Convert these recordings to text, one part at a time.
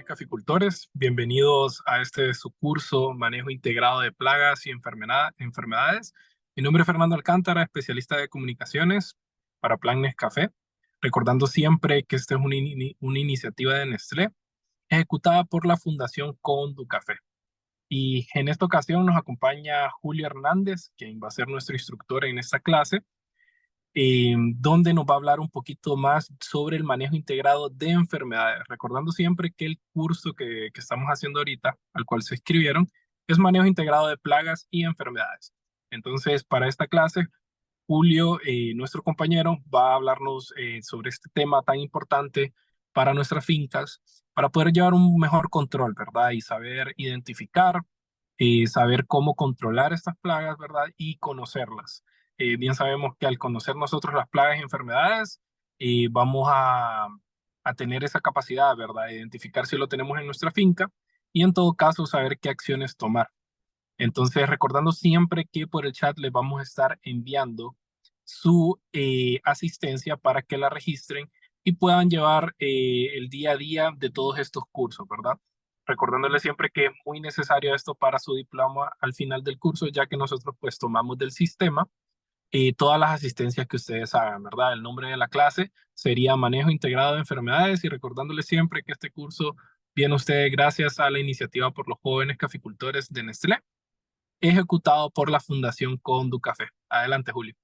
jóvenes caficultores, bienvenidos a este su curso Manejo Integrado de Plagas y Enfermedades. Mi nombre es Fernando Alcántara, especialista de comunicaciones para Plan Nescafé, recordando siempre que esta es una iniciativa de Nestlé ejecutada por la Fundación Conducafé. Y en esta ocasión nos acompaña Julio Hernández, quien va a ser nuestro instructor en esta clase, donde nos va a hablar un poquito más sobre el manejo integrado de enfermedades, recordando siempre que el curso que estamos haciendo ahorita, al cual se inscribieron, es manejo integrado de plagas y enfermedades. Entonces, para esta clase, Julio, nuestro compañero, va a hablarnos sobre este tema tan importante para nuestras fincas, para poder llevar un mejor control, ¿verdad? Y saber identificar, saber cómo controlar estas plagas, ¿verdad? Y conocerlas. Bien sabemos que al conocer nosotros las plagas y enfermedades, vamos a tener esa capacidad, ¿verdad? De identificar si lo tenemos en nuestra finca y en todo caso saber qué acciones tomar. Entonces, recordando siempre que por el chat les vamos a estar enviando su asistencia para que la registren y puedan llevar el día a día de todos estos cursos, ¿verdad? Recordándoles siempre que es muy necesario esto para su diploma al final del curso, ya que nosotros pues tomamos del sistema todas las asistencias que ustedes hagan, ¿verdad? El nombre de la clase sería Manejo Integrado de Enfermedades y recordándoles siempre que este curso viene a ustedes gracias a la iniciativa por los jóvenes caficultores de Nestlé ejecutado por la Fundación Conducafé. Adelante, Julio.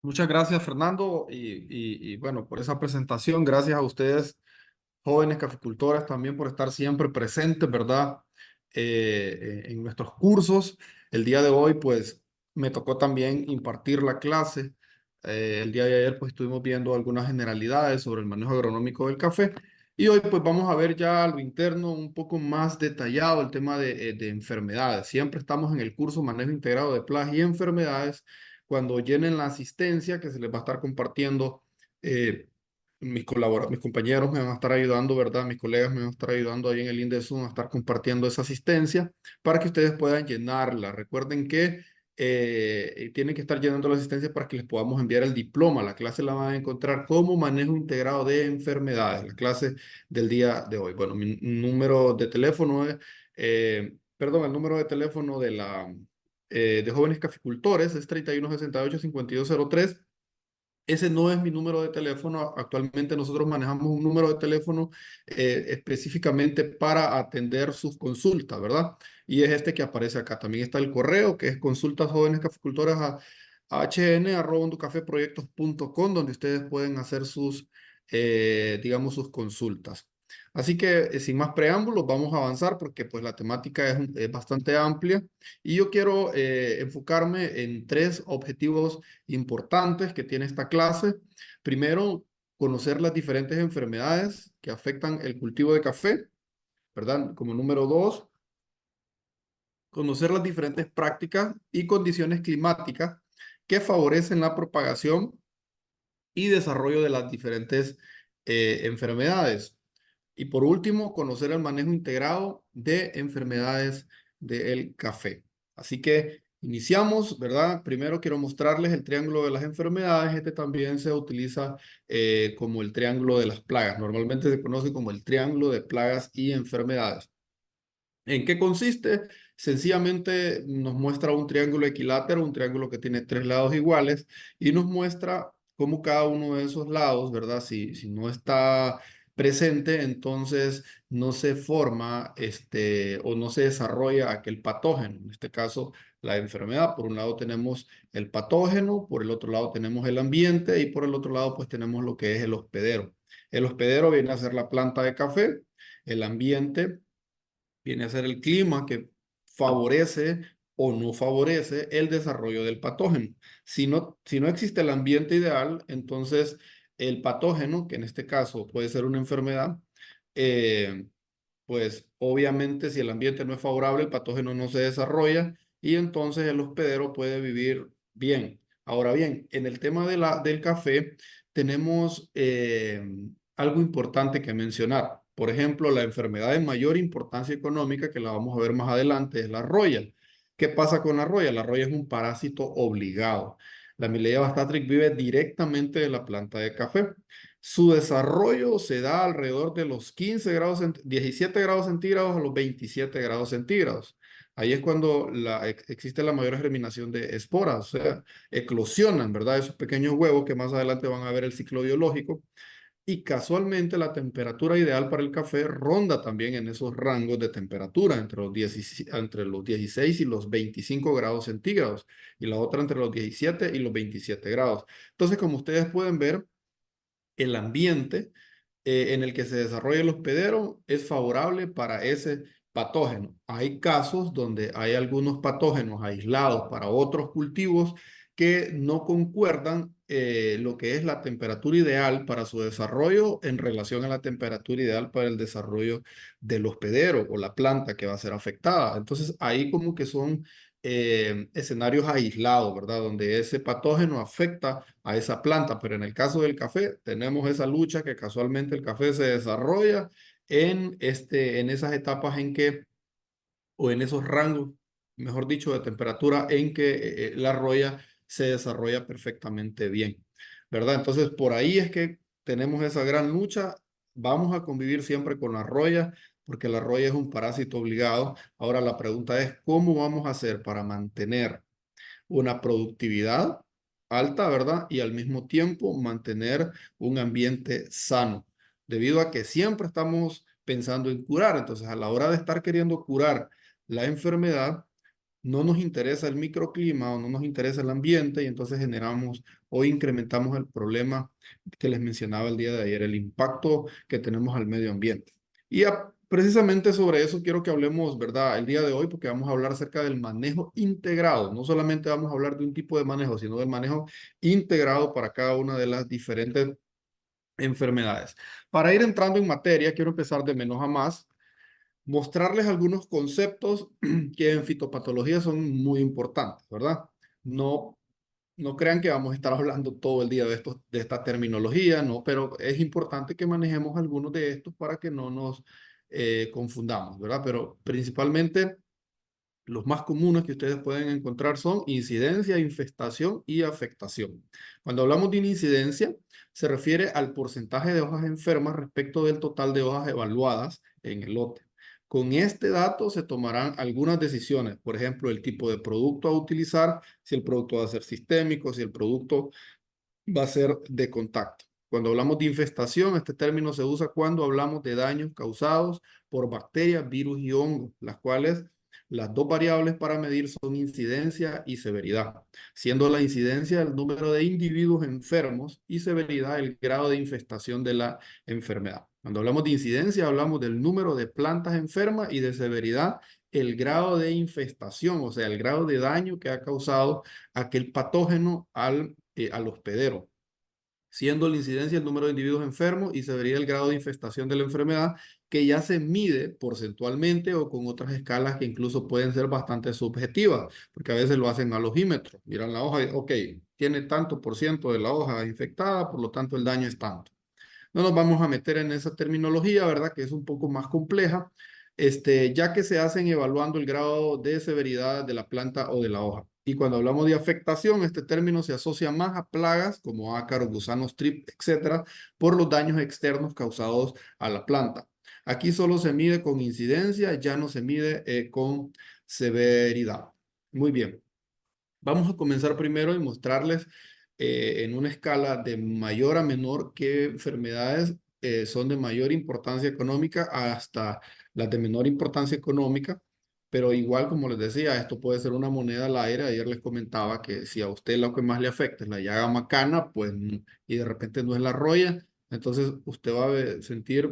Muchas gracias, Fernando, y bueno, por esa presentación. Gracias a ustedes, jóvenes caficultores, también por estar siempre presentes, ¿verdad? En nuestros cursos. El día de hoy, pues, me tocó también impartir la clase. El día de ayer, pues, estuvimos viendo algunas generalidades sobre el manejo agronómico del café. Y hoy, pues, vamos a ver ya a lo interno un poco más detallado el tema de enfermedades. Siempre estamos en el curso Manejo Integrado de Plagas y Enfermedades. Cuando llenen la asistencia que se les va a estar compartiendo, mis compañeros me van a estar ayudando, ¿verdad? Mis colegas me van a estar ayudando ahí en el link de Zoom a estar compartiendo esa asistencia para que ustedes puedan llenarla. Recuerden que tienen que estar llenando la asistencia para que les podamos enviar el diploma. La clase la van a encontrar como manejo integrado de enfermedades, la clase del día de hoy. Bueno, mi número de teléfono es, perdón, el número de teléfono de jóvenes caficultores es 3168-5203. Ese no es mi número de teléfono. Actualmente nosotros manejamos un número de teléfono específicamente para atender sus consultas, ¿verdad? Y es este que aparece acá. También está el correo, que es consultasjovenescaficultoras@hn.proyectos.com, donde ustedes pueden hacer sus, digamos, sus consultas. Así que sin más preámbulos, vamos a avanzar porque pues la temática es bastante amplia y yo quiero enfocarme en tres objetivos importantes que tiene esta clase. Primero, conocer las diferentes enfermedades que afectan el cultivo de café, ¿verdad? Como número dos, conocer las diferentes prácticas y condiciones climáticas que favorecen la propagación y desarrollo de las diferentes enfermedades. Y por último, conocer el manejo integrado de enfermedades del café. Así que iniciamos, ¿verdad? Primero quiero mostrarles el triángulo de las enfermedades. Este también se utiliza como el triángulo de las plagas. Normalmente se conoce como el triángulo de plagas y enfermedades. ¿En qué consiste? Sencillamente nos muestra un triángulo equilátero, un triángulo que tiene tres lados iguales y nos muestra cómo cada uno de esos lados, ¿verdad? Si no está presente, entonces no se forma o no se desarrolla aquel patógeno. En este caso, la enfermedad. Por un lado tenemos el patógeno, por el otro lado tenemos el ambiente y por el otro lado pues tenemos lo que es el hospedero. El hospedero viene a ser la planta de café, el ambiente viene a ser el clima que favorece o no favorece el desarrollo del patógeno. Si no existe el ambiente ideal, entonces el patógeno, que en este caso puede ser una enfermedad, eh, pues obviamente si el ambiente no es favorable, el patógeno no se desarrolla y entonces el hospedero puede vivir bien. Ahora bien, en el tema del café tenemos algo importante que mencionar. Por ejemplo, la enfermedad de mayor importancia económica, que la vamos a ver más adelante, es la roya. ¿Qué pasa con la roya? La roya es un parásito obligado. La Milella bastatrix vive directamente de la planta de café. Su desarrollo se da alrededor de los 17 grados centígrados a los 27 grados centígrados. Ahí es cuando existe la mayor germinación de esporas, o sea, eclosionan, ¿verdad? Esos pequeños huevos que más adelante van a ver el ciclo biológico. Y casualmente la temperatura ideal para el café ronda también en esos rangos de temperatura, entre los 16 y los 25 grados centígrados, y la otra entre los 17 y los 27 grados. Entonces, como ustedes pueden ver, el ambiente en el que se desarrolla el hospedero es favorable para ese patógeno. Hay casos donde hay algunos patógenos aislados para otros cultivos que no concuerdan lo que es la temperatura ideal para su desarrollo en relación a la temperatura ideal para el desarrollo del hospedero o la planta que va a ser afectada. Entonces, ahí como que son escenarios aislados, ¿verdad? Donde ese patógeno afecta a esa planta, pero en el caso del café tenemos esa lucha que casualmente el café se desarrolla en esas etapas en que, o en esos rangos, mejor dicho, de temperatura en que la roya se desarrolla perfectamente bien, ¿verdad? Entonces, por ahí es que tenemos esa gran lucha. Vamos a convivir siempre con la roya, porque la roya es un parásito obligado. Ahora la pregunta es, ¿cómo vamos a hacer para mantener una productividad alta, ¿verdad? Y al mismo tiempo mantener un ambiente sano, debido a que siempre estamos pensando en curar. Entonces, a la hora de estar queriendo curar la enfermedad, no nos interesa el microclima o no nos interesa el ambiente y entonces generamos o incrementamos el problema que les mencionaba el día de ayer, el impacto que tenemos al medio ambiente. Y precisamente sobre eso quiero que hablemos, ¿verdad? El día de hoy, porque vamos a hablar acerca del manejo integrado. No solamente vamos a hablar de un tipo de manejo, sino del manejo integrado para cada una de las diferentes enfermedades. Para ir entrando en materia, quiero empezar de menos a más, mostrarles algunos conceptos que en fitopatología son muy importantes, ¿verdad? No, no crean que vamos a estar hablando todo el día de esta terminología, no, pero es importante que manejemos algunos de estos para que no nos confundamos, ¿verdad? Pero principalmente los más comunes que ustedes pueden encontrar son incidencia, infestación y afectación. Cuando hablamos de incidencia, se refiere al porcentaje de hojas enfermas respecto del total de hojas evaluadas en el lote. Con este dato se tomarán algunas decisiones, por ejemplo, el tipo de producto a utilizar, si el producto va a ser sistémico, si el producto va a ser de contacto. Cuando hablamos de infestación, este término se usa cuando hablamos de daños causados por bacterias, virus y hongos, las cuales las dos variables para medir son incidencia y severidad, siendo la incidencia el número de individuos enfermos y severidad el grado de infestación de la enfermedad. Cuando hablamos de incidencia, hablamos del número de plantas enfermas y de severidad el grado de infestación, o sea, el grado de daño que ha causado aquel patógeno al hospedero, siendo la incidencia el número de individuos enfermos y se vería el grado de infestación de la enfermedad, que ya se mide porcentualmente o con otras escalas que incluso pueden ser bastante subjetivas, porque a veces lo hacen al ojímetro. Miran la hoja y, ok, tiene tanto por ciento de la hoja infectada, por lo tanto el daño es tanto. No nos vamos a meter en esa terminología, ¿verdad? Que es un poco más compleja, ya que se hacen evaluando el grado de severidad de la planta o de la hoja. Y cuando hablamos de afectación, este término se asocia más a plagas como ácaros, gusanos, trip, etcétera, por los daños externos causados a la planta. Aquí solo se mide con incidencia, ya no se mide con severidad. Muy bien. Vamos a comenzar primero y mostrarles en una escala de mayor a menor qué enfermedades son de mayor importancia económica hasta las de menor importancia económica. Pero igual, como les decía, esto puede ser una moneda al aire. Ayer les comentaba que si a usted lo que más le afecta es la llaga macana, pues, y de repente no es la roya, entonces usted va a sentir,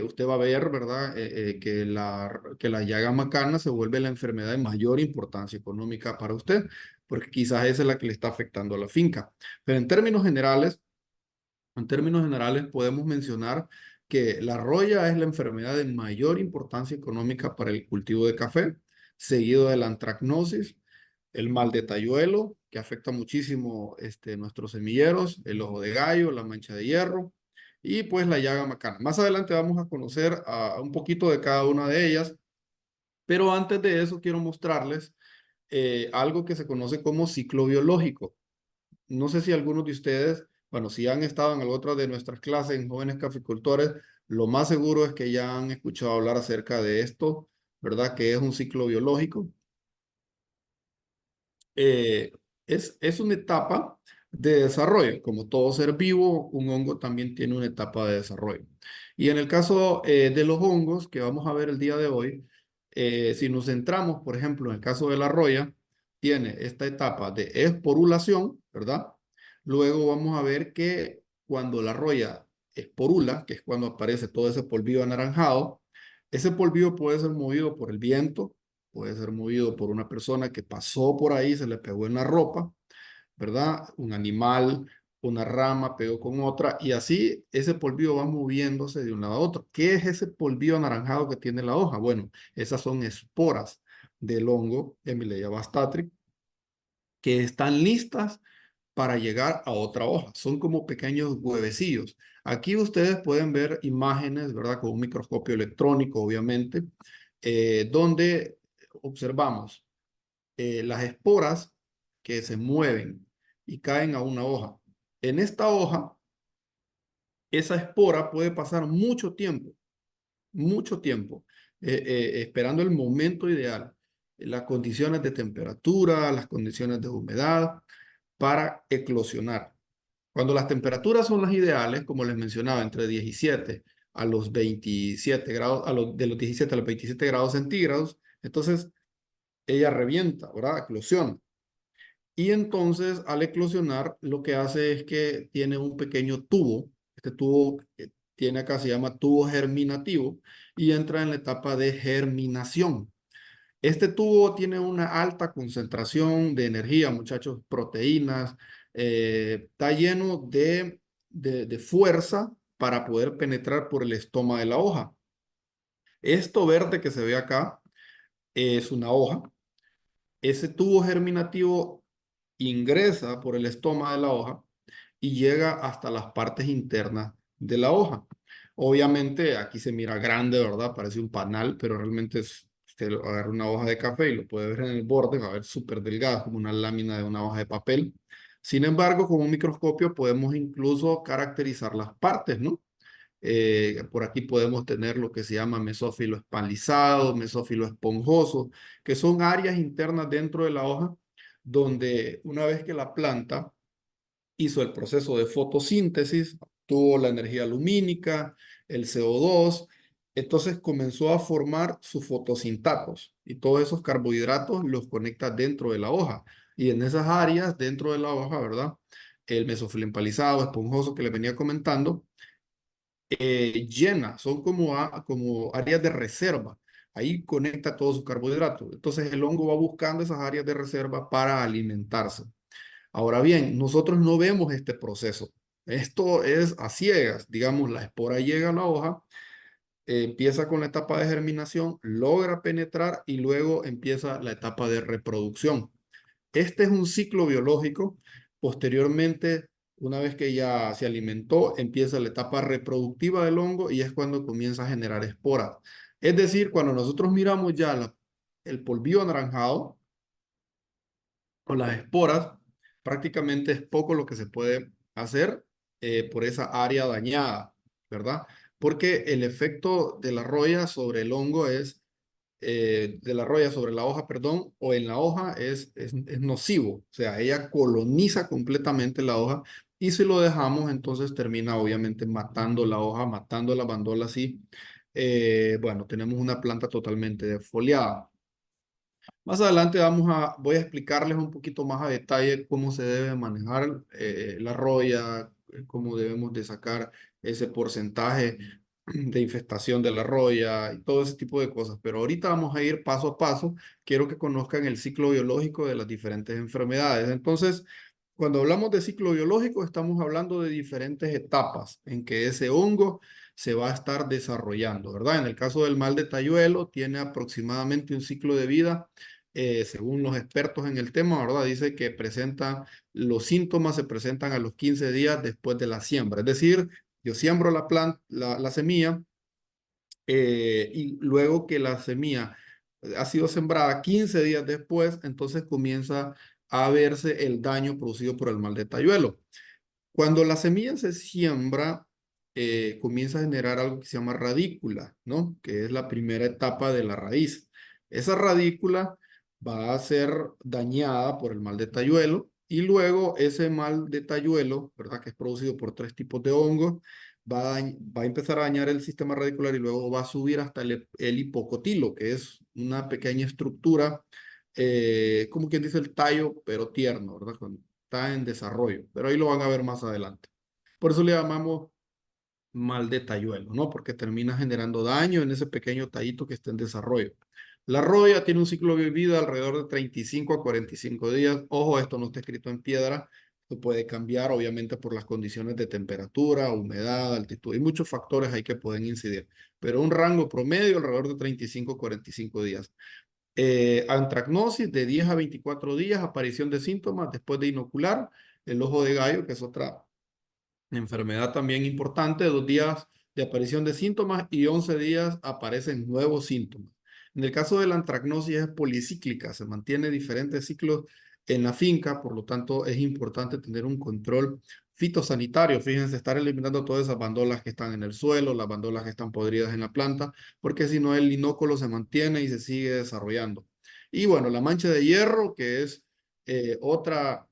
usted va a ver, ¿verdad? Que la llaga macana se vuelve la enfermedad de mayor importancia económica para usted porque quizás esa es la que le está afectando a la finca. Pero en términos generales podemos mencionar que la roya es la enfermedad de mayor importancia económica para el cultivo de café, seguido de la antracnosis, el mal de tayuelo, que afecta muchísimo nuestros semilleros, el ojo de gallo, la mancha de hierro y pues la llaga macana. Más adelante vamos a conocer un poquito de cada una de ellas, pero antes de eso quiero mostrarles algo que se conoce como ciclo biológico. no sé si algunos de ustedes, bueno, si han estado en alguna otra de nuestras clases en jóvenes caficultores, lo más seguro es que ya han escuchado hablar acerca de esto, ¿verdad? Que es un ciclo biológico. eh, es una etapa de desarrollo. Como todo ser vivo, un hongo también tiene una etapa de desarrollo. Y en el caso de los hongos que vamos a ver el día de hoy, si nos centramos, por ejemplo, en el caso de la roya, tiene esta etapa de esporulación, ¿verdad? Luego vamos a ver que cuando la roya esporula, que es cuando aparece todo ese polvillo anaranjado, ese polvillo puede ser movido por el viento, puede ser movido por una persona que pasó por ahí, se le pegó en la ropa, ¿verdad? Un animal, una rama pegó con otra y así ese polvillo va moviéndose de un lado a otro. ¿Qué es ese polvillo anaranjado que tiene la hoja? Bueno, esas son esporas del hongo Emileia bastatri que están listas para llegar a otra hoja. Son como pequeños huevecillos. Aquí ustedes pueden ver imágenes, ¿verdad? Con un microscopio electrónico, obviamente, donde observamos las esporas que se mueven y caen a una hoja. En esta hoja, esa espora puede pasar mucho tiempo, esperando el momento ideal, las condiciones de temperatura, las condiciones de humedad para eclosionar. Cuando las temperaturas son las ideales, como les mencionaba, entre 17 a los 27 grados, de los 17 a los 27 grados centígrados, entonces ella revienta, ¿verdad? Eclosiona. Y entonces al eclosionar lo que hace es que tiene un pequeño tubo. Este tubo tiene acá, se llama tubo germinativo y entra en la etapa de germinación. Este tubo tiene una alta concentración de energía, muchachos, proteínas, está lleno de fuerza para poder penetrar por el estoma de la hoja. Esto verde que se ve acá es una hoja. Ese tubo germinativo ingresa por el estoma de la hoja y llega hasta las partes internas de la hoja. Obviamente aquí se mira grande, ¿verdad? Parece un panal, pero realmente es, usted agarra una hoja de café y lo puede ver en el borde, va a ver súper delgado, como una lámina de una hoja de papel. Sin embargo, con un microscopio podemos incluso caracterizar las partes, ¿no? Por aquí podemos tener lo que se llama mesófilo espalizado, mesófilo esponjoso, que son áreas internas dentro de la hoja donde una vez que la planta hizo el proceso de fotosíntesis, tuvo la energía lumínica, el CO2, entonces comenzó a formar sus fotosintatos y todos esos carbohidratos los conecta dentro de la hoja. Y en esas áreas dentro de la hoja, ¿verdad? El mesófilo empalizado, esponjoso que les venía comentando, llena, son como, como áreas de reserva. Ahí conecta todos sus carbohidratos. Entonces el hongo va buscando esas áreas de reserva para alimentarse. Ahora bien, nosotros no vemos este proceso. Esto es a ciegas. Digamos, la espora llega a la hoja, empieza con la etapa de germinación, logra penetrar y luego empieza la etapa de reproducción. Este es un ciclo biológico. Posteriormente, una vez que ya se alimentó, empieza la etapa reproductiva del hongo y es cuando comienza a generar esporas. Es decir, cuando nosotros miramos ya el polvillo anaranjado, o las esporas, prácticamente es poco lo que se puede hacer por esa área dañada, ¿verdad? Porque el efecto de la roya sobre el hongo es, de la roya sobre la hoja, perdón, o en la hoja es nocivo, o sea, ella coloniza completamente la hoja y si lo dejamos, entonces termina obviamente matando la hoja, matando la bandola así. Bueno, tenemos una planta totalmente defoliada. Más adelante voy a explicarles un poquito más a detalle cómo se debe manejar la roya, cómo debemos de sacar ese porcentaje de infestación de la roya y todo ese tipo de cosas. Pero ahorita vamos a ir paso a paso. Quiero que conozcan el ciclo biológico de las diferentes enfermedades. Entonces, cuando hablamos de ciclo biológico, estamos hablando de diferentes etapas en que ese hongo se va a estar desarrollando, ¿verdad? En el caso del mal de Tayuelo, tiene aproximadamente un ciclo de vida según los expertos en el tema, ¿verdad? Dice que los síntomas se presentan a los 15 días después de la siembra. Es decir, yo siembro la planta, la semilla, y luego que la semilla ha sido sembrada 15 días después, entonces comienza a verse el daño producido por el mal de Tayuelo. Cuando la semilla se siembra, comienza a generar algo que se llama radícula, ¿no? Que es la primera etapa de la raíz. Esa radícula va a ser dañada por el mal de Tayuelo y luego ese mal de Tayuelo, ¿verdad? Que es producido por tres tipos de hongos, va a empezar a dañar el sistema radicular y luego va a subir hasta el hipocotilo, que es una pequeña estructura, como quien dice el tallo, pero tierno, ¿verdad? Está en desarrollo, pero ahí lo van a ver más adelante. Por eso le llamamos mal de tayuelo, ¿no? Porque termina generando daño en ese pequeño tallito que está en desarrollo. La roya tiene un ciclo de vida alrededor de 35 a 45 días. Ojo, esto no está escrito en piedra. Esto puede cambiar, obviamente, por las condiciones de temperatura, humedad, altitud. Hay muchos factores ahí que pueden incidir. Pero un rango promedio alrededor de 35 a 45 días. Antracnosis de 10 a 24 días, aparición de síntomas después de inocular. El ojo de gallo, que es otra enfermedad también importante, 2 días de aparición de síntomas y 11 días aparecen nuevos síntomas. En el caso de la antracnosis es policíclica, se mantiene diferentes ciclos en la finca, por lo tanto es importante tener un control fitosanitario. Fíjense, estar eliminando todas esas bandolas que están en el suelo, las bandolas que están podridas en la planta, porque si no el linóculo se mantiene y se sigue desarrollando. Y bueno, la mancha de hierro, que es otra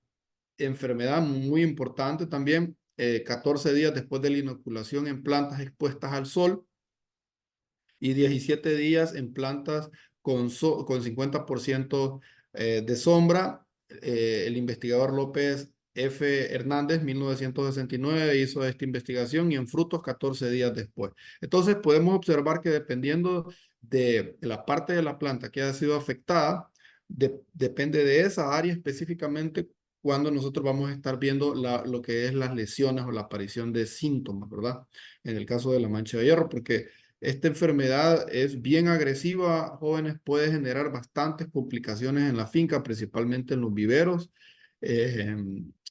enfermedad muy importante también, 14 días después de la inoculación en plantas expuestas al sol y 17 días en plantas con 50% de sombra. El investigador López F. Hernández, 1969, hizo esta investigación y en frutos 14 días después. Entonces podemos observar que dependiendo de la parte de la planta que haya sido afectada, depende de esa área específicamente cuando nosotros vamos a estar viendo lo que es las lesiones o la aparición de síntomas, ¿verdad? En el caso de la mancha de hierro, porque esta enfermedad es bien agresiva, jóvenes, puede generar bastantes complicaciones en la finca, principalmente en los viveros. Eh,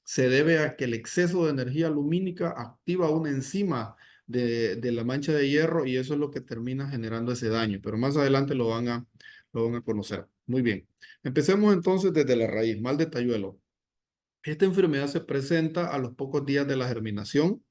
Se debe a que el exceso de energía lumínica activa una enzima de la mancha de hierro y eso es lo que termina generando ese daño, pero más adelante lo van a conocer. Muy bien. Empecemos entonces desde la raíz, mal de Tayuelo. Esta enfermedad se presenta a los pocos días de la germinación,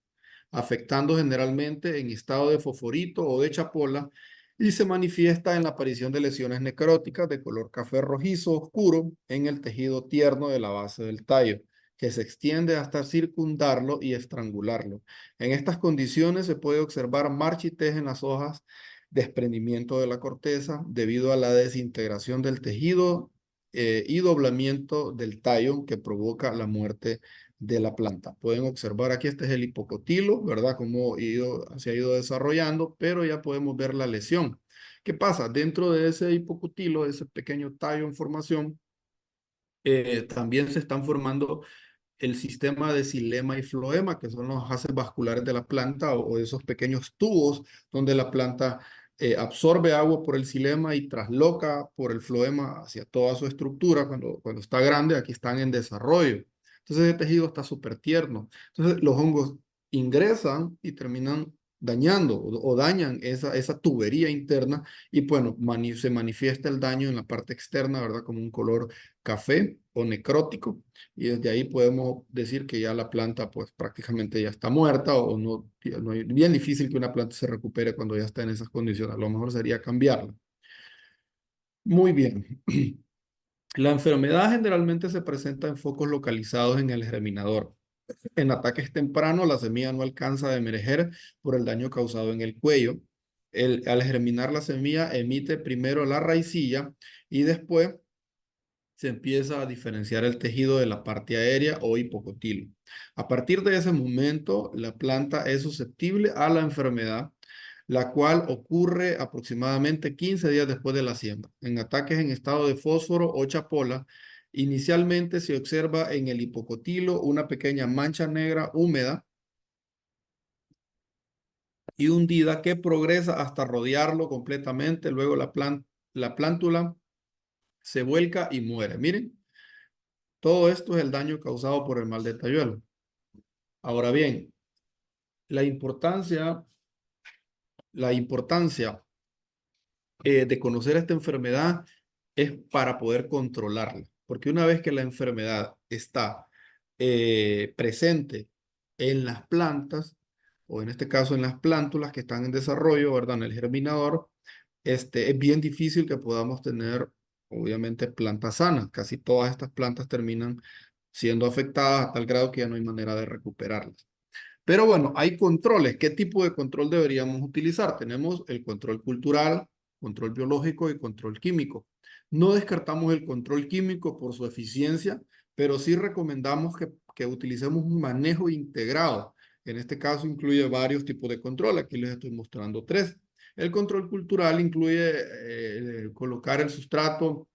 afectando generalmente en estado de fosforito o de chapola y se manifiesta en la aparición de lesiones necróticas de color café rojizo oscuro en el tejido tierno de la base del tallo, que se extiende hasta circundarlo y estrangularlo. En estas condiciones se puede observar marchitez en las hojas, desprendimiento de la corteza debido a la desintegración del tejido y doblamiento del tallo que provoca la muerte de la planta. Pueden observar aquí, este es el hipocotilo, ¿verdad? Cómo se ha ido desarrollando, pero ya podemos ver la lesión. ¿Qué pasa? Dentro de ese hipocotilo, ese pequeño tallo en formación, también se están formando el sistema de xilema y floema, que son los haces vasculares de la planta o esos pequeños tubos donde la planta absorbe agua por el xilema y trasloca por el floema hacia toda su estructura. Cuando está grande, aquí están en desarrollo. Entonces el tejido está súper tierno. Entonces los hongos ingresan y terminan dañando o dañan esa tubería interna y bueno, se manifiesta el daño en la parte externa, ¿verdad? Como un color café o necrótico y desde ahí podemos decir que ya la planta pues prácticamente ya está muerta o no, no es bien difícil que una planta se recupere cuando ya está en esas condiciones. Lo mejor sería cambiarla. Muy bien. La enfermedad generalmente se presenta en focos localizados en el germinador. En ataques tempranos, la semilla no alcanza a emerger por el daño causado en el cuello. Al germinar la semilla emite primero la raicilla y después se empieza a diferenciar el tejido de la parte aérea o hipocotilo. A partir de ese momento, la planta es susceptible a la enfermedad, la cual ocurre aproximadamente 15 días después de la siembra. En ataques en estado de fósforo o chapola, inicialmente se observa en el hipocotilo una pequeña mancha negra húmeda y hundida que progresa hasta rodearlo completamente. Luego la plántula se vuelca y muere. Miren. Todo esto es el daño causado por el mal de Tayuelo. Ahora bien, la importancia, la importancia de conocer esta enfermedad es para poder controlarla. porque una vez que la enfermedad está presente en las plantas, o en este caso en las plántulas que están en desarrollo, ¿verdad? En el germinador, es bien difícil que podamos tener, obviamente, plantas sanas. Casi todas estas plantas terminan siendo afectadas a tal grado que ya no hay manera de recuperarlas. Pero bueno, hay controles. ¿Qué tipo de control deberíamos utilizar? Tenemos el control cultural, control biológico y control químico. No descartamos el control químico por su eficiencia, pero sí recomendamos que utilicemos un manejo integrado. En este caso incluye varios tipos de control. Aquí les estoy mostrando tres. El control cultural incluye colocar el sustrato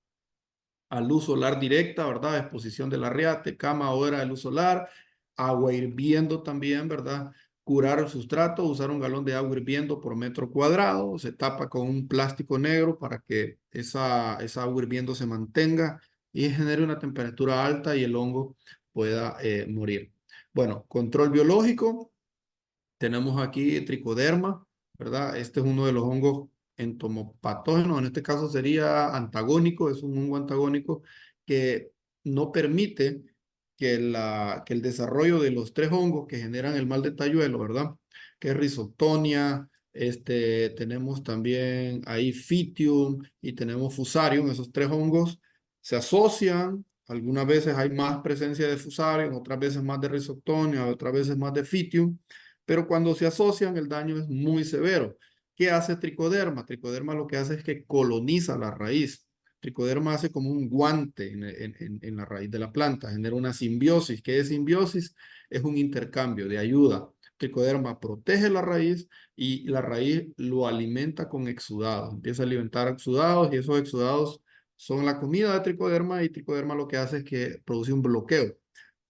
a luz solar directa, ¿verdad? Exposición del arriate, cama, hora de luz solar, agua hirviendo también, ¿verdad? Curar el sustrato, usar un galón de agua hirviendo por metro cuadrado, se tapa con un plástico negro para que esa agua hirviendo se mantenga y genere una temperatura alta y el hongo pueda morir. Bueno, control biológico. Tenemos aquí tricoderma, ¿verdad? Este es uno de los hongos entomopatógenos, en este caso sería antagónico, es un hongo antagónico que no permite que el desarrollo de los tres hongos que generan el mal de Tayuelo, ¿verdad? Que es Rhizoctonia, tenemos también ahí Phytium y tenemos Fusarium, esos tres hongos se asocian, algunas veces hay más presencia de Fusarium, otras veces más de Rhizoctonia, otras veces más de Phytium, pero cuando se asocian el daño es muy severo. ¿Qué hace tricoderma? Tricoderma lo que hace es que coloniza la raíz. Tricoderma hace como un guante en la raíz de la planta, genera una simbiosis. ¿Qué es simbiosis? Es un intercambio de ayuda. Tricoderma protege la raíz y la raíz lo alimenta con exudados. Empieza a alimentar exudados y esos exudados son la comida de tricoderma y tricoderma lo que hace es que produce un bloqueo.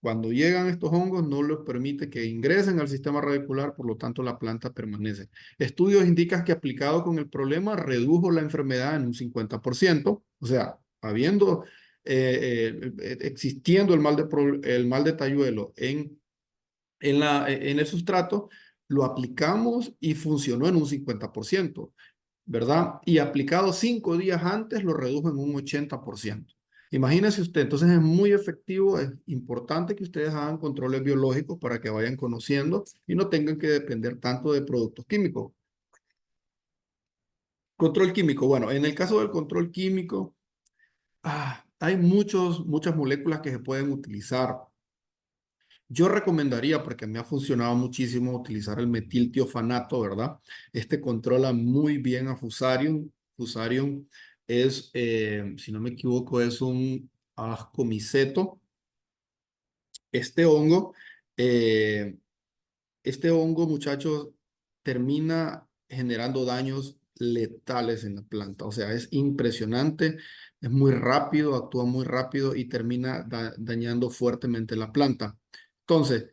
Cuando llegan estos hongos no les permite que ingresen al sistema radicular, por lo tanto la planta permanece. Estudios indican que aplicado con el problema redujo la enfermedad en un 50%, o sea, habiendo, existiendo el mal de Tayuelo en el sustrato, lo aplicamos y funcionó en un 50%, ¿verdad? Y aplicado 5 días antes lo redujo en un 80%. Imagínese usted, entonces es muy efectivo, es importante que ustedes hagan controles biológicos para que vayan conociendo y no tengan que depender tanto de productos químicos. Control químico, bueno, en el caso del control químico, hay muchas moléculas que se pueden utilizar. Yo recomendaría, porque me ha funcionado muchísimo, utilizar el metiltiofanato, ¿verdad? Este controla muy bien a Fusarium. Fusarium es, si no me equivoco, es un ascomiceto. Este hongo, eh, este hongo, muchachos, termina generando daños letales en la planta. O sea, es impresionante, es muy rápido, actúa muy rápido y termina dañando fuertemente la planta. Entonces,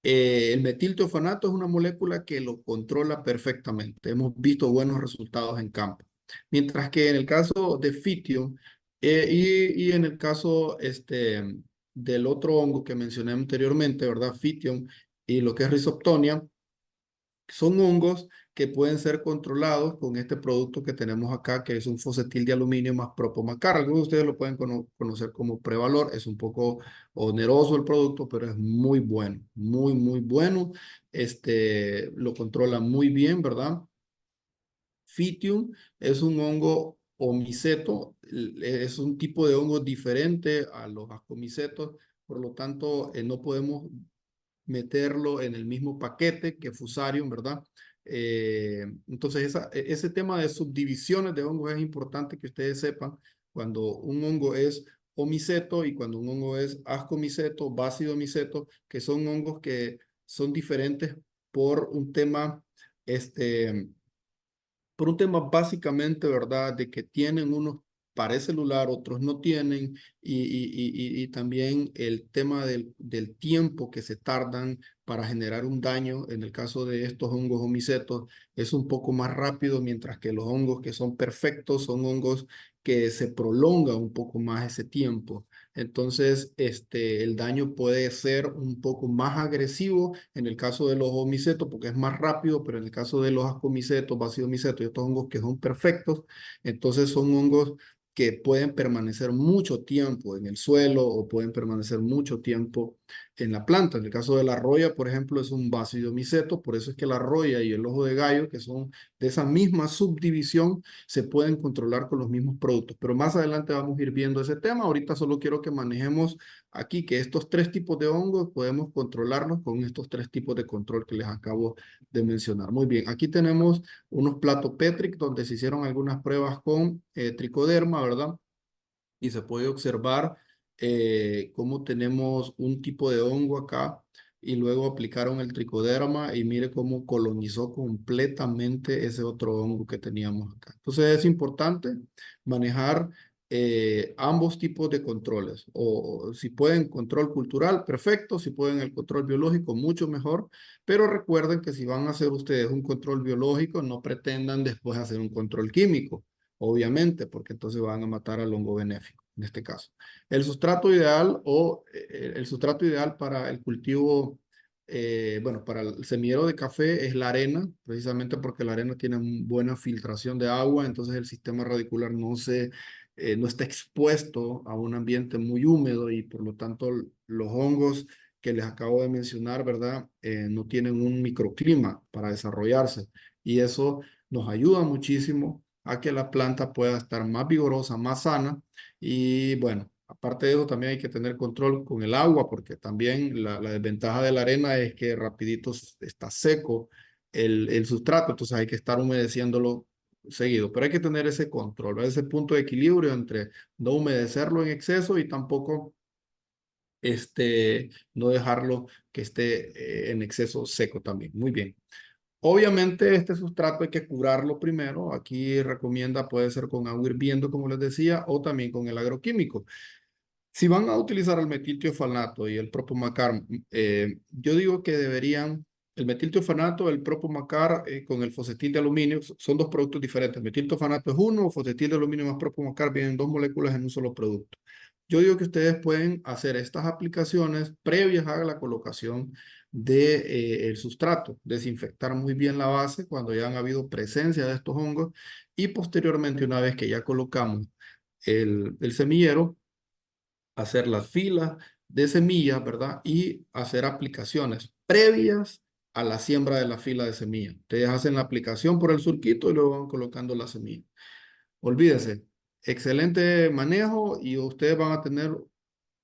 el metilteofanato es una molécula que lo controla perfectamente. Hemos visto buenos resultados en campo. Mientras que en el caso de Fitium y en el caso del otro hongo que mencioné anteriormente, ¿verdad? Fitium y lo que es Rhizoctonia, son hongos que pueden ser controlados con este producto que tenemos acá, que es un fosetil de aluminio más Propomacar. Algunos de ustedes lo pueden conocer como Prevalor. Es un poco oneroso el producto, pero es muy bueno, muy, muy bueno. Lo controla muy bien, ¿verdad? Fitium es un hongo omiceto, es un tipo de hongo diferente a los ascomicetos, por lo tanto, no podemos meterlo en el mismo paquete que Fusarium, ¿verdad? Entonces, ese tema de subdivisiones de hongos es importante que ustedes sepan cuando un hongo es omiceto y cuando un hongo es ascomiceto, basidomiceto, que son hongos que son diferentes por un tema, este, por un tema básicamente, ¿verdad? De que tienen unos pared celular, otros no tienen, y también el tema del tiempo que se tardan para generar un daño, en el caso de estos hongos homicetos, es un poco más rápido, mientras que los hongos que son perfectos son hongos que se prolonga un poco más ese tiempo. Entonces, el daño puede ser un poco más agresivo en el caso de los homicetos porque es más rápido, pero en el caso de los ascomicetos, basidomicetos y estos hongos que son perfectos, entonces son hongos que pueden permanecer mucho tiempo en el suelo o pueden permanecer mucho tiempo en la planta. En el caso de la roya, por ejemplo, es un basidiomyceto, por eso es que la roya y el ojo de gallo, que son de esa misma subdivisión, se pueden controlar con los mismos productos. Pero más adelante vamos a ir viendo ese tema. Ahorita solo quiero que manejemos aquí que estos tres tipos de hongos podemos controlarlos con estos tres tipos de control que les acabo de mencionar. Muy bien, aquí tenemos unos platos Petri donde se hicieron algunas pruebas con tricoderma, ¿verdad? Y se puede observar cómo tenemos un tipo de hongo acá y luego aplicaron el tricoderma y mire cómo colonizó completamente ese otro hongo que teníamos acá. Entonces es importante manejar ambos tipos de controles o si pueden control cultural, perfecto, si pueden el control biológico, mucho mejor, pero recuerden que si van a hacer ustedes un control biológico, no pretendan después hacer un control químico obviamente, porque entonces van a matar al hongo benéfico, en este caso. El sustrato ideal o el sustrato ideal para el cultivo, bueno, para el semillero de café es la arena, precisamente porque la arena tiene buena filtración de agua, entonces el sistema radicular no está expuesto a un ambiente muy húmedo y por lo tanto los hongos que les acabo de mencionar, ¿verdad? No tienen un microclima para desarrollarse y eso nos ayuda muchísimo a que la planta pueda estar más vigorosa, más sana. Y bueno, aparte de eso, también hay que tener control con el agua, porque también la desventaja de la arena es que rapidito está seco el sustrato, entonces hay que estar humedeciéndolo seguido, pero hay que tener ese control, ese punto de equilibrio entre no humedecerlo en exceso y tampoco no dejarlo que esté en exceso seco también. Muy bien. Obviamente este sustrato hay que curarlo primero. Aquí recomienda puede ser con agua hirviendo, como les decía, o también con el agroquímico. Si van a utilizar el metiltiofanato y el propomacar, yo digo que deberían, el metiltiofanato, el propomacar con el fosfatil de aluminio, son dos productos diferentes. El metiltiofanato es uno, fosfatil de aluminio más propomacar vienen dos moléculas en un solo producto. Yo digo que ustedes pueden hacer estas aplicaciones previas a la colocación de, el sustrato, desinfectar muy bien la base cuando ya han habido presencia de estos hongos y posteriormente, una vez que ya colocamos el semillero, hacer las filas de semillas, ¿verdad? Y hacer aplicaciones previas a la siembra de la fila de semillas. Ustedes hacen la aplicación por el surquito y luego van colocando la semilla. Olvídense, excelente manejo y ustedes van a tener,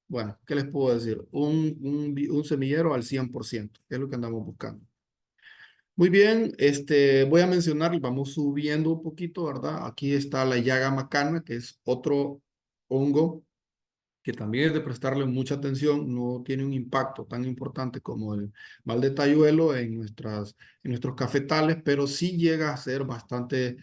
bueno, ¿qué les puedo decir? Un semillero al 100%, que es lo que andamos buscando. Muy bien, voy a mencionar, vamos subiendo un poquito, ¿verdad? Aquí está la llaga macana, que es otro hongo que también es de prestarle mucha atención, no tiene un impacto tan importante como el mal de tayuelo en nuestros cafetales, pero sí llega a ser bastante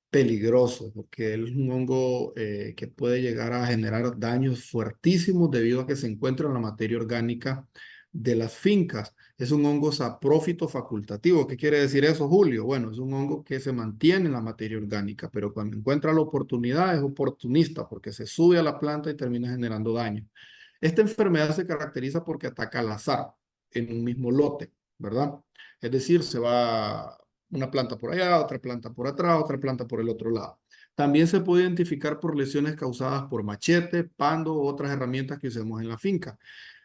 peligroso porque es un hongo que puede llegar a generar daños fuertísimos debido a que se encuentra en la materia orgánica de las fincas. Es un hongo saprófito facultativo. ¿Qué quiere decir eso, Julio? Bueno, es un hongo que se mantiene en la materia orgánica, pero cuando encuentra la oportunidad es oportunista porque se sube a la planta y termina generando daño. Esta enfermedad se caracteriza porque ataca al azar en un mismo lote, ¿verdad? Es decir, se va una planta por allá, otra planta por atrás, otra planta por el otro lado. También se puede identificar por lesiones causadas por machete, pando u otras herramientas que usemos en la finca.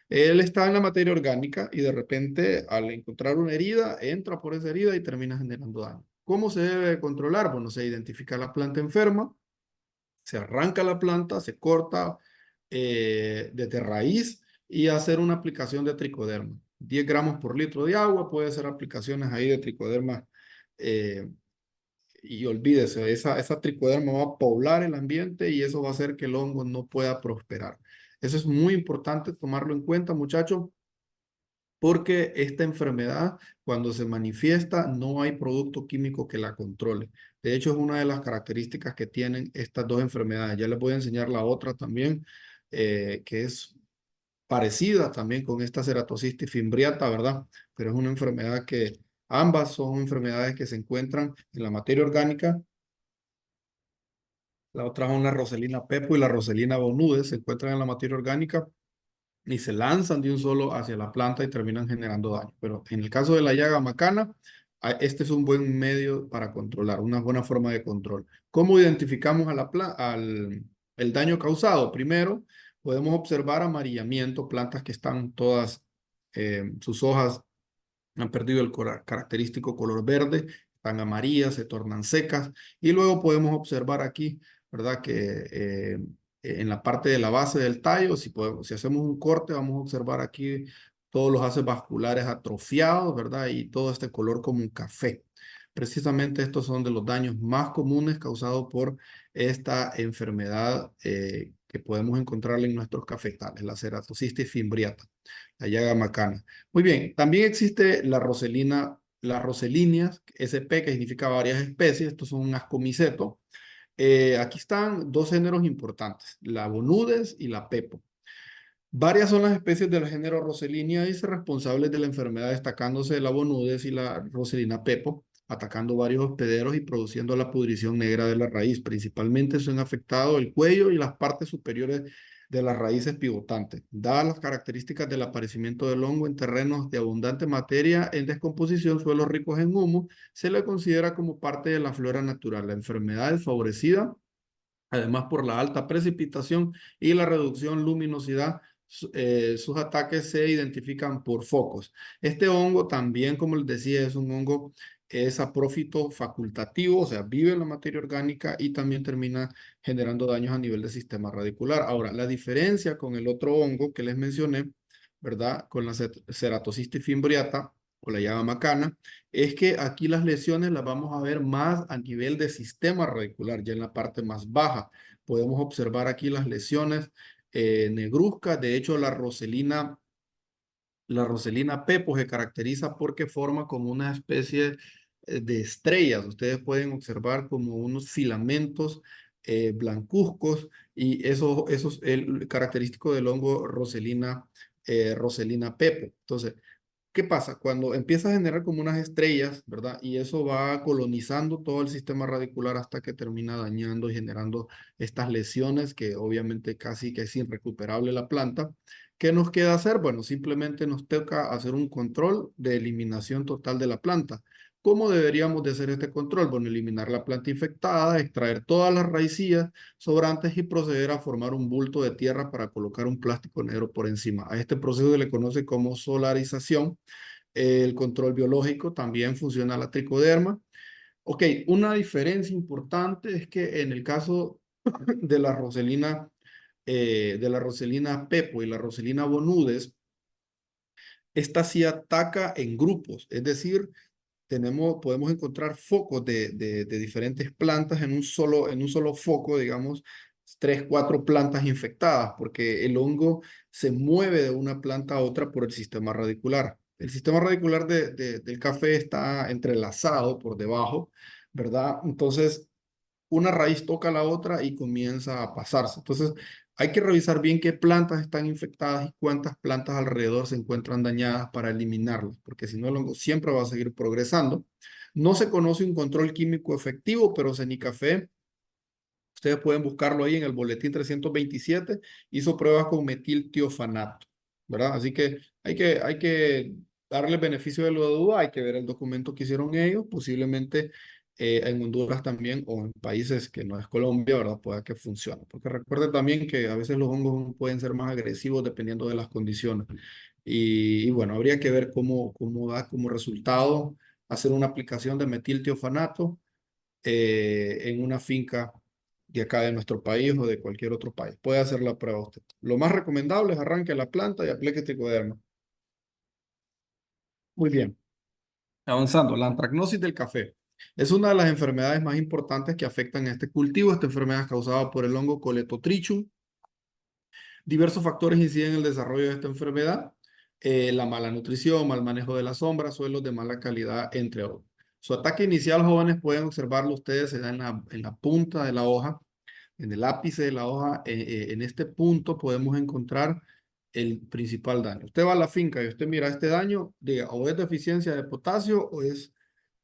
Él está en la materia orgánica y de repente al encontrar una herida, entra por esa herida y termina generando daño. ¿Cómo se debe controlar? Bueno, se identifica la planta enferma, se arranca la planta, se corta desde raíz y hacer una aplicación de tricoderma. 10 gramos por litro de agua, puede ser aplicaciones ahí de tricoderma eh, y olvídese, esa tricoderma va a poblar el ambiente y eso va a hacer que el hongo no pueda prosperar. Eso es muy importante tomarlo en cuenta, muchachos, porque esta enfermedad, cuando se manifiesta, no hay producto químico que la controle. De hecho, es una de las características que tienen estas dos enfermedades. Ya les voy a enseñar la otra también, que es parecida también con esta ceratocitis fimbriata, ¿verdad? Pero es una enfermedad que ambas son enfermedades que se encuentran en la materia orgánica. La otra son la Roselina pepo y la Roselina bonude, se encuentran en la materia orgánica y se lanzan de un solo hacia la planta y terminan generando daño. Pero en el caso de la llaga macana, Este es un buen medio para controlar, una buena forma de control. ¿Cómo identificamos el daño causado? Primero, podemos observar amarillamiento, plantas que están todas, sus hojas han perdido el característico color verde, están amarillas, se tornan secas y luego podemos observar aquí, ¿verdad? Que en la parte de la base del tallo, si hacemos un corte, vamos a observar aquí todos los haces vasculares atrofiados, ¿verdad? Y todo este color como un café. Precisamente estos son de los daños más comunes causados por esta enfermedad que podemos encontrar en nuestros cafetales, la ceratocitis fimbriata, la llaga macana. Muy bien, también existe la roselina, las roselinias, SP, que significa varias especies. Estos son un ascomiceto. Aquí están dos géneros importantes, la Bonudes y la Pepo. Varias son las especies del género Roselinea y responsables de la enfermedad, destacándose la Bonudes y la Roselina pepo, atacando varios hospederos y produciendo la pudrición negra de la raíz. Principalmente se han afectado el cuello y las partes superiores de las raíces pivotantes. Dadas las características del aparecimiento del hongo en terrenos de abundante materia en descomposición, suelos ricos en humo, se le considera como parte de la flora natural. La enfermedad es favorecida además por la alta precipitación y la reducción luminosidad. Sus ataques se identifican por focos. Este hongo también, como les decía, es un hongo que es saprófito facultativo, o sea, vive en la materia orgánica y también termina generando daños a nivel del sistema radicular. Ahora, la diferencia con el otro hongo que les mencioné, ¿verdad? Con la ceratocystis fimbriata o la llaga macana, es que aquí las lesiones las vamos a ver más a nivel de sistema radicular, ya en la parte más baja. Podemos observar aquí las lesiones negruzcas. De hecho, la Roselina pepo se caracteriza porque forma como una especie de estrellas. Ustedes pueden observar como unos filamentos blancuzcos y eso es el característico del hongo Roselina pepo. Entonces, ¿qué pasa? Cuando empieza a generar como unas estrellas, ¿verdad? Y eso va colonizando todo el sistema radicular hasta que termina dañando y generando estas lesiones que obviamente casi que es irrecuperable la planta. ¿Qué nos queda hacer? Bueno, simplemente nos toca hacer un control de eliminación total de la planta. ¿Cómo deberíamos de hacer este control? Bueno, eliminar la planta infectada, extraer todas las raicillas sobrantes y proceder a formar un bulto de tierra para colocar un plástico negro por encima. A este proceso se le conoce como solarización. El control biológico también funciona la tricoderma. Ok, una diferencia importante es que en el caso de la Roselina pepo y la Roselina bonudes, esta sí ataca en grupos, es decir, podemos encontrar focos de diferentes plantas en un solo foco, digamos, tres, cuatro plantas infectadas, porque el hongo se mueve de una planta a otra por el sistema radicular. El sistema radicular del café está entrelazado por debajo, ¿verdad? Entonces, una raíz toca a la otra y comienza a pasarse. Entonces, hay que revisar bien qué plantas están infectadas y cuántas plantas alrededor se encuentran dañadas para eliminarlas, porque si no, el hongo siempre va a seguir progresando. No se conoce un control químico efectivo, pero Cenicafé, ustedes pueden buscarlo ahí en el boletín 327, hizo pruebas con metiltiofanato, ¿verdad? Así que hay que darle beneficio de la duda, hay que ver el documento que hicieron ellos, posiblemente en Honduras también o en países que no es Colombia, ¿verdad? Pueda que funcione. Porque recuerden también que a veces los hongos pueden ser más agresivos dependiendo de las condiciones. Y bueno, habría que ver cómo da como resultado hacer una aplicación de metiltiofanato en una finca de acá de nuestro país o de cualquier otro país. Puede hacer la prueba usted. Lo más recomendable es arranque la planta y aplique tricoderma. Muy bien. Avanzando, la antracnosis del café. Es una de las enfermedades más importantes que afectan a este cultivo. Esta enfermedad es causada por el hongo Coletotrichum. Diversos factores inciden en el desarrollo de esta enfermedad. La mala nutrición, mal manejo de la sombra, suelos de mala calidad, entre otros. Su ataque inicial, jóvenes, pueden observarlo ustedes, se da en la punta de la hoja, en el ápice de la hoja. En este punto podemos encontrar el principal daño. Usted va a la finca y usted mira este daño, diga, o es deficiencia de potasio o es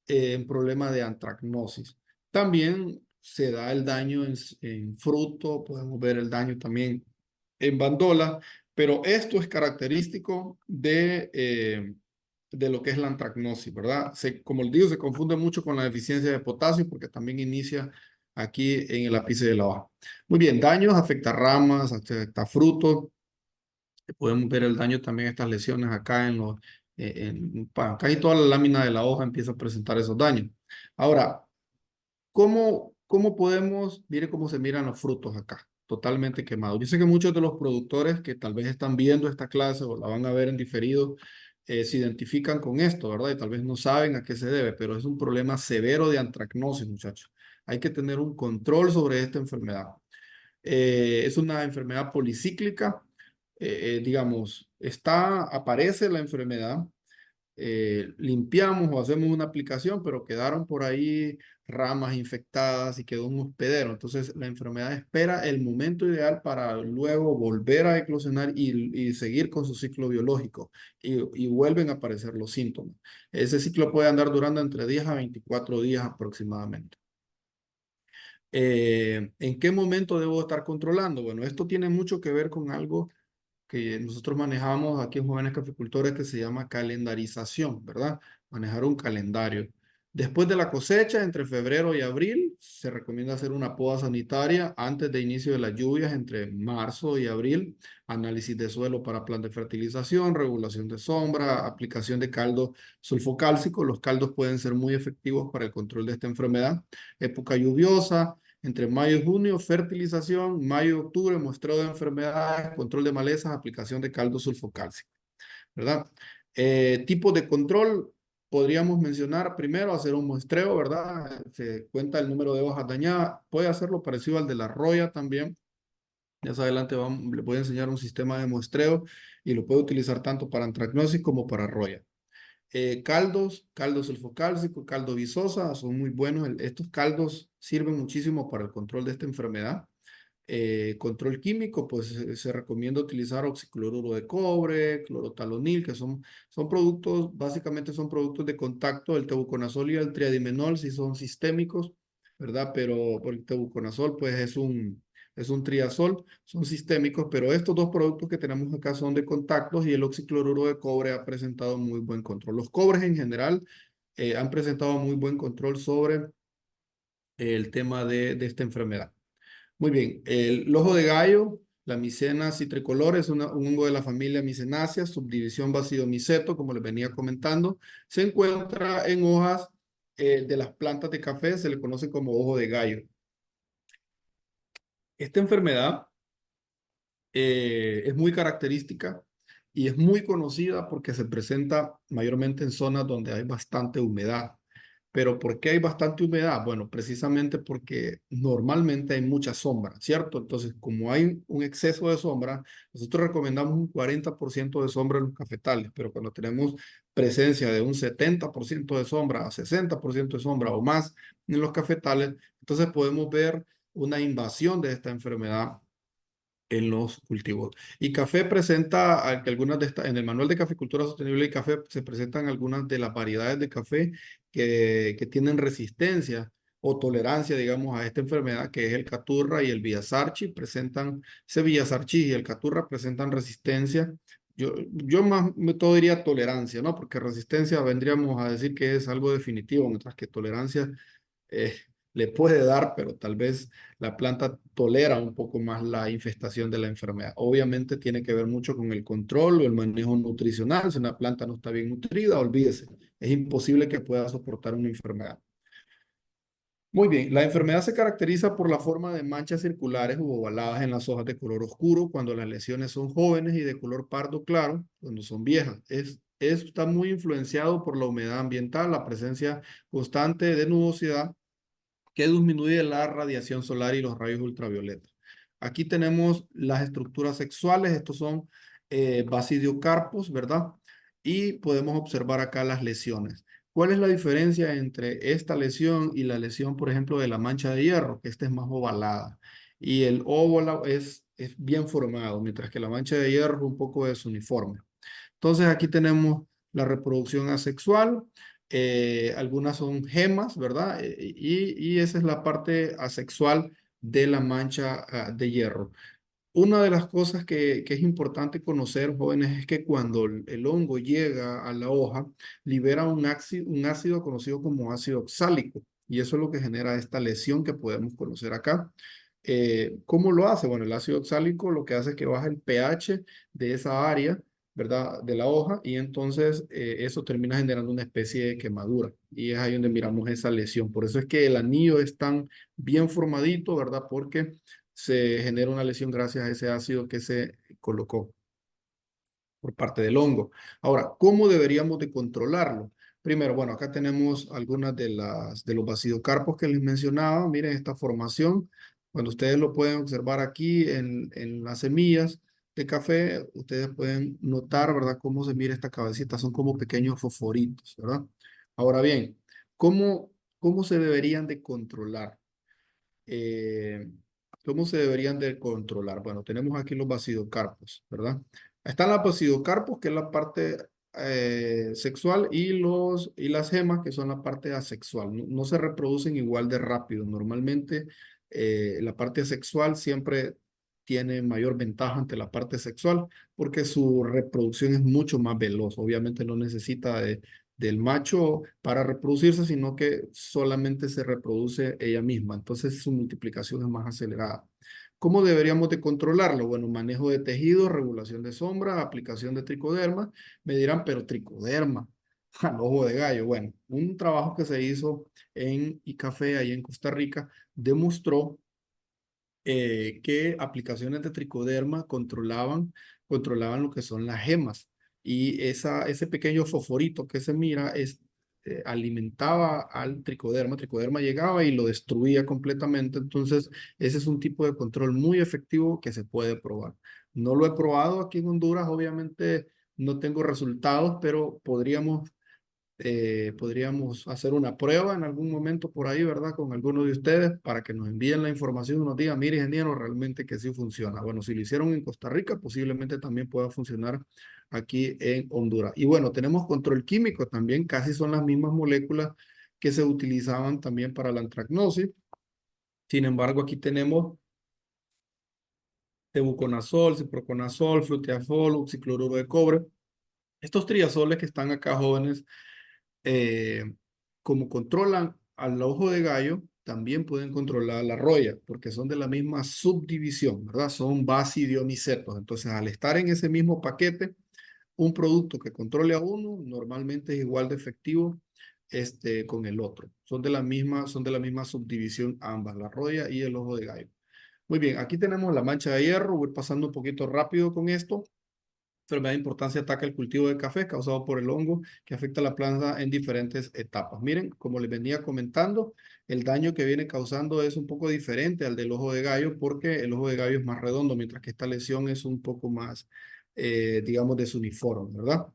un problema de antracnosis. También se da el daño en fruto, podemos ver el daño también en bandola, pero esto es característico de lo que es la antracnosis, ¿verdad? Como les digo, se confunde mucho con la deficiencia de potasio porque también inicia aquí en el ápice de la hoja. Muy bien, daños, afecta ramas, afecta frutos. Podemos ver el daño también, estas lesiones acá en los, casi toda la lámina de la hoja empieza a presentar esos daños. Ahora, ¿cómo podemos, mire cómo se miran los frutos acá, totalmente quemados? Yo sé que muchos de los productores que tal vez están viendo esta clase o la van a ver en diferido, se identifican con esto, ¿verdad? Y tal vez no saben a qué se debe, pero es un problema severo de antracnosis, muchachos. Hay que tener un control sobre esta enfermedad. Es una enfermedad policíclica, digamos, aparece la enfermedad, limpiamos o hacemos una aplicación, pero quedaron por ahí ramas infectadas y quedó un hospedero. Entonces, la enfermedad espera el momento ideal para luego volver a eclosionar y seguir con su ciclo biológico y vuelven a aparecer los síntomas. Ese ciclo puede andar durando entre 10 a 24 días aproximadamente. ¿En qué momento debo estar controlando? Bueno, esto tiene mucho que ver con algo que nosotros manejamos aquí en Jóvenes Caficultores que se llama calendarización, ¿verdad? Manejar un calendario. Después de la cosecha, entre febrero y abril, se recomienda hacer una poda sanitaria antes de inicio de las lluvias, entre marzo y abril, análisis de suelo para plan de fertilización, regulación de sombra, aplicación de caldo sulfocálcico. Los caldos pueden ser muy efectivos para el control de esta enfermedad. Época lluviosa, entre mayo y junio, fertilización, mayo y octubre, muestreo de enfermedades, control de malezas, aplicación de caldo sulfocálcico, ¿verdad? Tipos de control, podríamos mencionar primero hacer un muestreo, ¿verdad? Se cuenta el número de hojas dañadas, puede hacerlo parecido al de la roya también. Más adelante le voy a enseñar un sistema de muestreo y lo puede utilizar tanto para antracnosis como para roya. Caldo sulfocálcico, caldo visosa, son muy buenos. Estos caldos sirven muchísimo para el control de esta enfermedad. Control químico, pues se recomienda utilizar oxicloruro de cobre, clorotalonil, que son productos, básicamente son productos de contacto. El tebuconazol y el triadimenol sí son sistémicos, ¿verdad? Pero el tebuconazol, pues es un triazol, son sistémicos, pero estos dos productos que tenemos acá son de contactos y el oxicloruro de cobre ha presentado muy buen control. Los cobres en general han presentado muy buen control sobre el tema de esta enfermedad. Muy bien, el ojo de gallo, la micena citricolor, es un hongo de la familia Micenaceae, subdivisión Basidomiceto, como les venía comentando. Se encuentra en hojas de las plantas de café, se le conoce como ojo de gallo. Esta enfermedad es muy característica y es muy conocida porque se presenta mayormente en zonas donde hay bastante humedad. Pero ¿por qué hay bastante humedad? Bueno, precisamente porque normalmente hay mucha sombra, ¿cierto? Entonces, como hay un exceso de sombra, nosotros recomendamos un 40% de sombra en los cafetales, pero cuando tenemos presencia de un 70% de sombra, a 60% de sombra o más en los cafetales, entonces podemos ver una invasión de esta enfermedad en los cultivos. Y café presenta que algunas de estas, en el manual de caficultura sostenible y café se presentan algunas de las variedades de café que tienen resistencia o tolerancia, digamos, a esta enfermedad, que es el caturra y el villasarchi, ese villasarchi y el caturra presentan resistencia. Yo más me todo diría tolerancia, ¿no? Porque resistencia vendríamos a decir que es algo definitivo, mientras que tolerancia eh, le puede dar, pero tal vez la planta tolera un poco más la infestación de la enfermedad. Obviamente tiene que ver mucho con el control o el manejo nutricional. Si una planta no está bien nutrida, olvídese, es imposible que pueda soportar una enfermedad. Muy bien, la enfermedad se caracteriza por la forma de manchas circulares u ovaladas en las hojas de color oscuro cuando las lesiones son jóvenes y de color pardo claro cuando son viejas. Está muy influenciado por la humedad ambiental, la presencia constante de nubosidad que disminuye la radiación solar y los rayos ultravioletas. Aquí tenemos las estructuras sexuales, estos son basidiocarpos, ¿verdad? Y podemos observar acá las lesiones. ¿Cuál es la diferencia entre esta lesión y la lesión, por ejemplo, de la mancha de hierro? Que esta es más ovalada y el óvalo es bien formado, mientras que la mancha de hierro es un poco desuniforme. Entonces aquí tenemos la reproducción asexual, algunas son gemas, ¿verdad? Y esa es la parte asexual de la mancha de hierro. Una de las cosas que es importante conocer, jóvenes, es que cuando el hongo llega a la hoja, libera un ácido conocido como ácido oxálico, y eso es lo que genera esta lesión que podemos conocer acá. ¿Cómo lo hace? Bueno, el ácido oxálico lo que hace es que baja el pH de esa área, ¿verdad? De la hoja, y entonces eso termina generando una especie de quemadura, y es ahí donde miramos esa lesión. Por eso es que el anillo es tan bien formadito, ¿verdad? Porque se genera una lesión gracias a ese ácido que se colocó por parte del hongo. Ahora, ¿cómo deberíamos de controlarlo? Primero, bueno, acá tenemos algunas de los bacidocarpos que les mencionaba. Miren esta formación. Cuando ustedes lo pueden observar aquí en las semillas de café, ustedes pueden notar, ¿verdad? Cómo se mira esta cabecita. Son como pequeños fosforitos, ¿verdad? Ahora bien, ¿cómo se deberían de controlar? eh, ¿Cómo se deberían de controlar? Bueno, tenemos aquí los bacidocarpos, ¿verdad? Están los bacidocarpos, que es la parte sexual, y las gemas, que son la parte asexual. No se reproducen igual de rápido. Normalmente, la parte sexual siempre tiene mayor ventaja ante la parte sexual porque su reproducción es mucho más veloz. Obviamente no necesita del macho para reproducirse, sino que solamente se reproduce ella misma. Entonces su multiplicación es más acelerada. ¿Cómo deberíamos de controlarlo? Bueno, manejo de tejidos, regulación de sombra, aplicación de tricoderma. Me dirán, pero tricoderma, al ojo de gallo. Bueno, un trabajo que se hizo en ICAFE, ahí en Costa Rica, demostró que aplicaciones de tricoderma controlaban lo que son las gemas. Y ese pequeño fosforito que se mira alimentaba al tricoderma. El tricoderma llegaba y lo destruía completamente. Entonces, ese es un tipo de control muy efectivo que se puede probar. No lo he probado aquí en Honduras, obviamente no tengo resultados, pero podríamos hacer una prueba en algún momento por ahí, ¿verdad? Con alguno de ustedes para que nos envíen la información y nos digan, mire, ingeniero, realmente que sí funciona. Bueno, si lo hicieron en Costa Rica, posiblemente también pueda funcionar aquí en Honduras. Y bueno, tenemos control químico también, casi son las mismas moléculas que se utilizaban también para la antracnosis. Sin embargo, aquí tenemos tebuconazol, ciproconazol, fluticasol, oxicloruro de cobre. Estos triazoles que están acá, jóvenes, eh, como controlan al ojo de gallo, también pueden controlar la roya, porque son de la misma subdivisión, ¿verdad? Son basidionicetos. Entonces, al estar en ese mismo paquete, un producto que controle a uno normalmente es igual de efectivo con el otro. Son de la misma subdivisión ambas, la roya y el ojo de gallo. Muy bien, aquí tenemos la mancha de hierro. Voy pasando un poquito rápido con esto. Enfermedad de importancia ataca el cultivo de café causado por el hongo que afecta a la planta en diferentes etapas. Miren, como les venía comentando, el daño que viene causando es un poco diferente al del ojo de gallo porque el ojo de gallo es más redondo, mientras que esta lesión es un poco más, digamos, desuniforme, ¿verdad?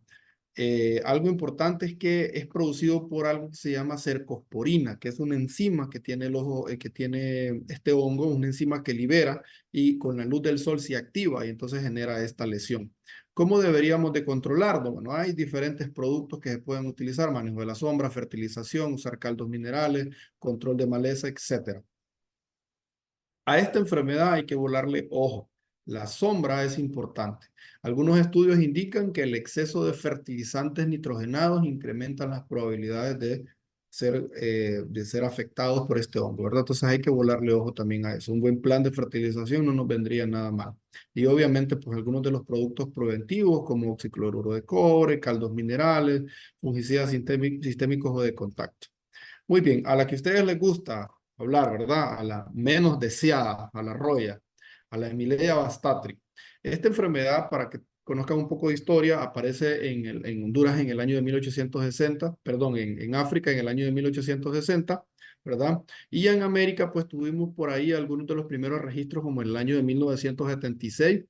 Algo importante es que es producido por algo que se llama cercosporina, que es una enzima que tiene que tiene este hongo, una enzima que libera y con la luz del sol se activa y entonces genera esta lesión. ¿Cómo deberíamos de controlarlo? Bueno, hay diferentes productos que se pueden utilizar: manejo de la sombra, fertilización, usar caldos minerales, control de maleza, etcétera. A esta enfermedad hay que volarle ojo. La sombra es importante. Algunos estudios indican que el exceso de fertilizantes nitrogenados incrementan las probabilidades de ser afectados por este hongo, ¿verdad? Entonces hay que volarle ojo también a eso. Un buen plan de fertilización no nos vendría nada mal. Y obviamente, pues algunos de los productos preventivos como oxicloruro de cobre, caldos minerales, fungicidas sistémicos o de contacto. Muy bien, a la que a ustedes les gusta hablar, ¿verdad? A la menos deseada, a la roya, a la Emilia bastati. Esta enfermedad, para que conozcan un poco de historia, aparece en Honduras en el año de 1860, perdón, en África en el año de 1860, ¿verdad? Y en América, pues tuvimos por ahí algunos de los primeros registros como en el año de 1976,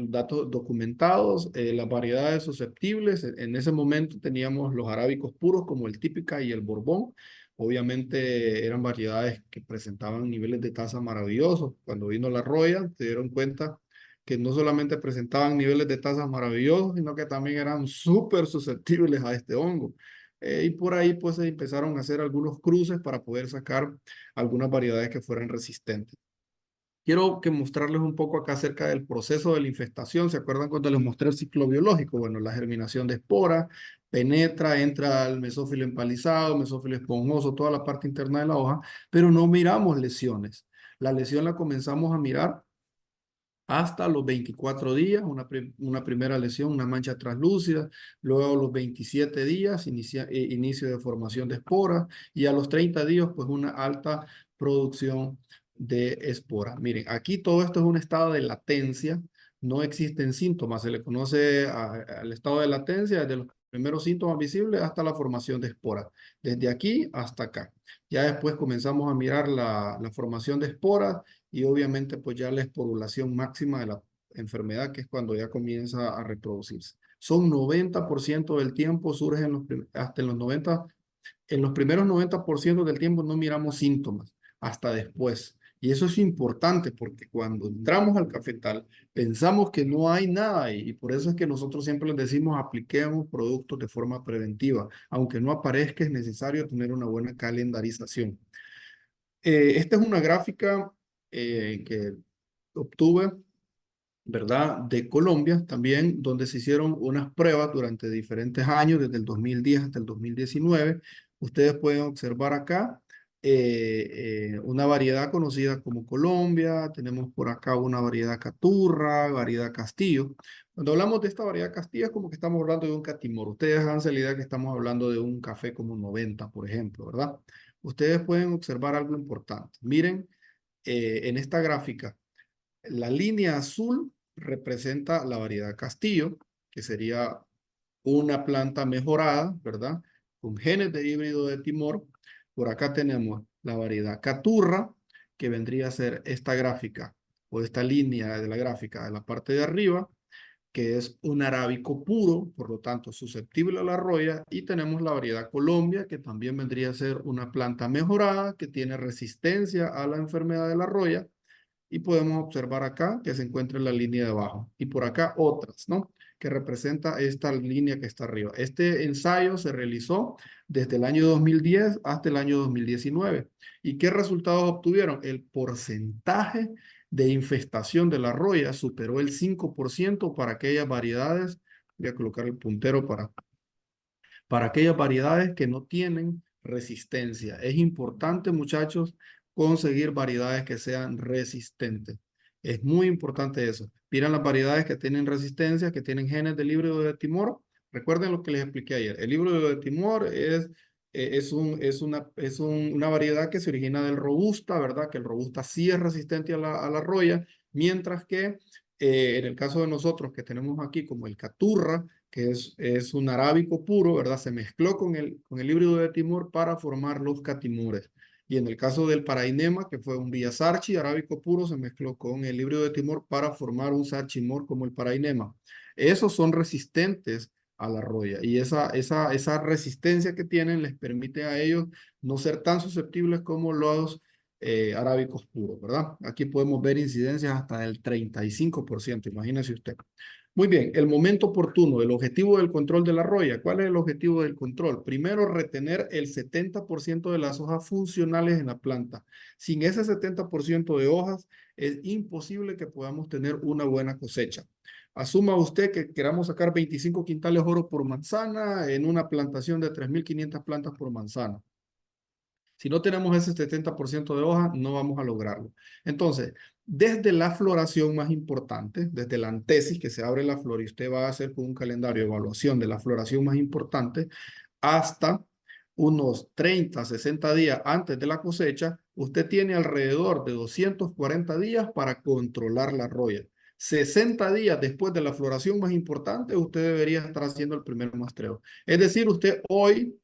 datos documentados, las variedades susceptibles. En ese momento teníamos los arábicos puros como el típica y el borbón. Obviamente eran variedades que presentaban niveles de tasa maravillosos. Cuando vino la roya, se dieron cuenta que no solamente presentaban niveles de tasas maravillosos, sino que también eran súper susceptibles a este hongo. Y por ahí pues se empezaron a hacer algunos cruces para poder sacar algunas variedades que fueran resistentes. quiero que mostrarles un poco acá acerca del proceso de la infestación. ¿Se acuerdan cuando les mostré el ciclo biológico? Bueno, la germinación de esporas, penetra, entra al mesófilo empalizado, mesófilo esponjoso, toda la parte interna de la hoja, pero no miramos lesiones. La lesión la comenzamos a mirar hasta los 24 días, una primera lesión, una mancha translúcida, luego los 27 días, inicio de formación de esporas, y a los 30 días, pues una alta producción de esporas. Miren, aquí todo esto es un estado de latencia, no existen síntomas, se le conoce al estado de latencia desde los primeros síntomas visibles hasta la formación de esporas, desde aquí hasta acá. Ya después comenzamos a mirar la formación de esporas y obviamente pues ya la esporulación máxima de la enfermedad, que es cuando ya comienza a reproducirse. Son 90% del tiempo, surgen hasta en los 90, en los primeros 90% del tiempo no miramos síntomas, hasta después. Y eso es importante porque cuando entramos al cafetal pensamos que no hay nada y por eso es que nosotros siempre les decimos apliquemos productos de forma preventiva. Aunque no aparezca, es necesario tener una buena calendarización. Esta es una gráfica que obtuve, ¿verdad? De Colombia también, donde se hicieron unas pruebas durante diferentes años, desde el 2010 hasta el 2019. Ustedes pueden observar acá una variedad conocida como Colombia. Tenemos por acá una variedad Caturra, variedad Castillo. Cuando hablamos de esta variedad Castillo es como que estamos hablando de un catimor. Ustedes háganse la idea que estamos hablando de un café como 90, por ejemplo, ¿verdad? Ustedes pueden observar algo importante. Miren, en esta gráfica, la línea azul representa la variedad Castillo, que sería una planta mejorada, ¿verdad? Con genes de híbrido de Timor. Por acá tenemos la variedad Caturra, que vendría a ser esta gráfica o esta línea de la gráfica de la parte de arriba, que es un arábico puro, por lo tanto susceptible a la roya, y tenemos la variedad Colombia, que también vendría a ser una planta mejorada, que tiene resistencia a la enfermedad de la roya, y podemos observar acá que se encuentra en la línea de abajo, y por acá otras, ¿no? Que representa esta línea que está arriba. Este ensayo se realizó desde el año 2010 hasta el año 2019. ¿Y qué resultados obtuvieron? El porcentaje de infestación de la roya superó el 5% para aquellas variedades. Voy a colocar el puntero para aquellas variedades que no tienen resistencia. Es importante, muchachos, conseguir variedades que sean resistentes. Es muy importante eso. Miren las variedades que tienen resistencia, que tienen genes del híbrido de Timor. Recuerden lo que les expliqué ayer. El híbrido de Timor una variedad que se origina del robusta, ¿verdad? Que el robusta sí es resistente a la roya, mientras que en el caso de nosotros que tenemos aquí como el caturra, que es un arábico puro, ¿verdad? Se mezcló con el híbrido de Timor para formar los catimores. Y en el caso del parainema, que fue un Villasarchi arábico puro, se mezcló con el híbrido de Timor para formar un sarchimor como el parainema. Esos son resistentes a la roya y esa resistencia que tienen les permite a ellos no ser tan susceptibles como los arábicos puros, ¿verdad? Aquí podemos ver incidencias hasta del 35%, imagínese usted. Muy bien, el momento oportuno, el objetivo del control de la roya. ¿Cuál es el objetivo del control? Primero, retener el 70% de las hojas funcionales en la planta. Sin ese 70% de hojas, es imposible que podamos tener una buena cosecha. Asuma usted que queramos sacar 25 quintales oro por manzana en una plantación de 3.500 plantas por manzana. Si no tenemos ese 70% de hoja, no vamos a lograrlo. Entonces, desde la floración más importante, desde la antesis que se abre la flor y usted va a hacer con un calendario de evaluación de la floración más importante, hasta unos 30, 60 días antes de la cosecha, usted tiene alrededor de 240 días para controlar la roya. 60 días después de la floración más importante, usted debería estar haciendo el primer muestreo. Es decir, usted hoy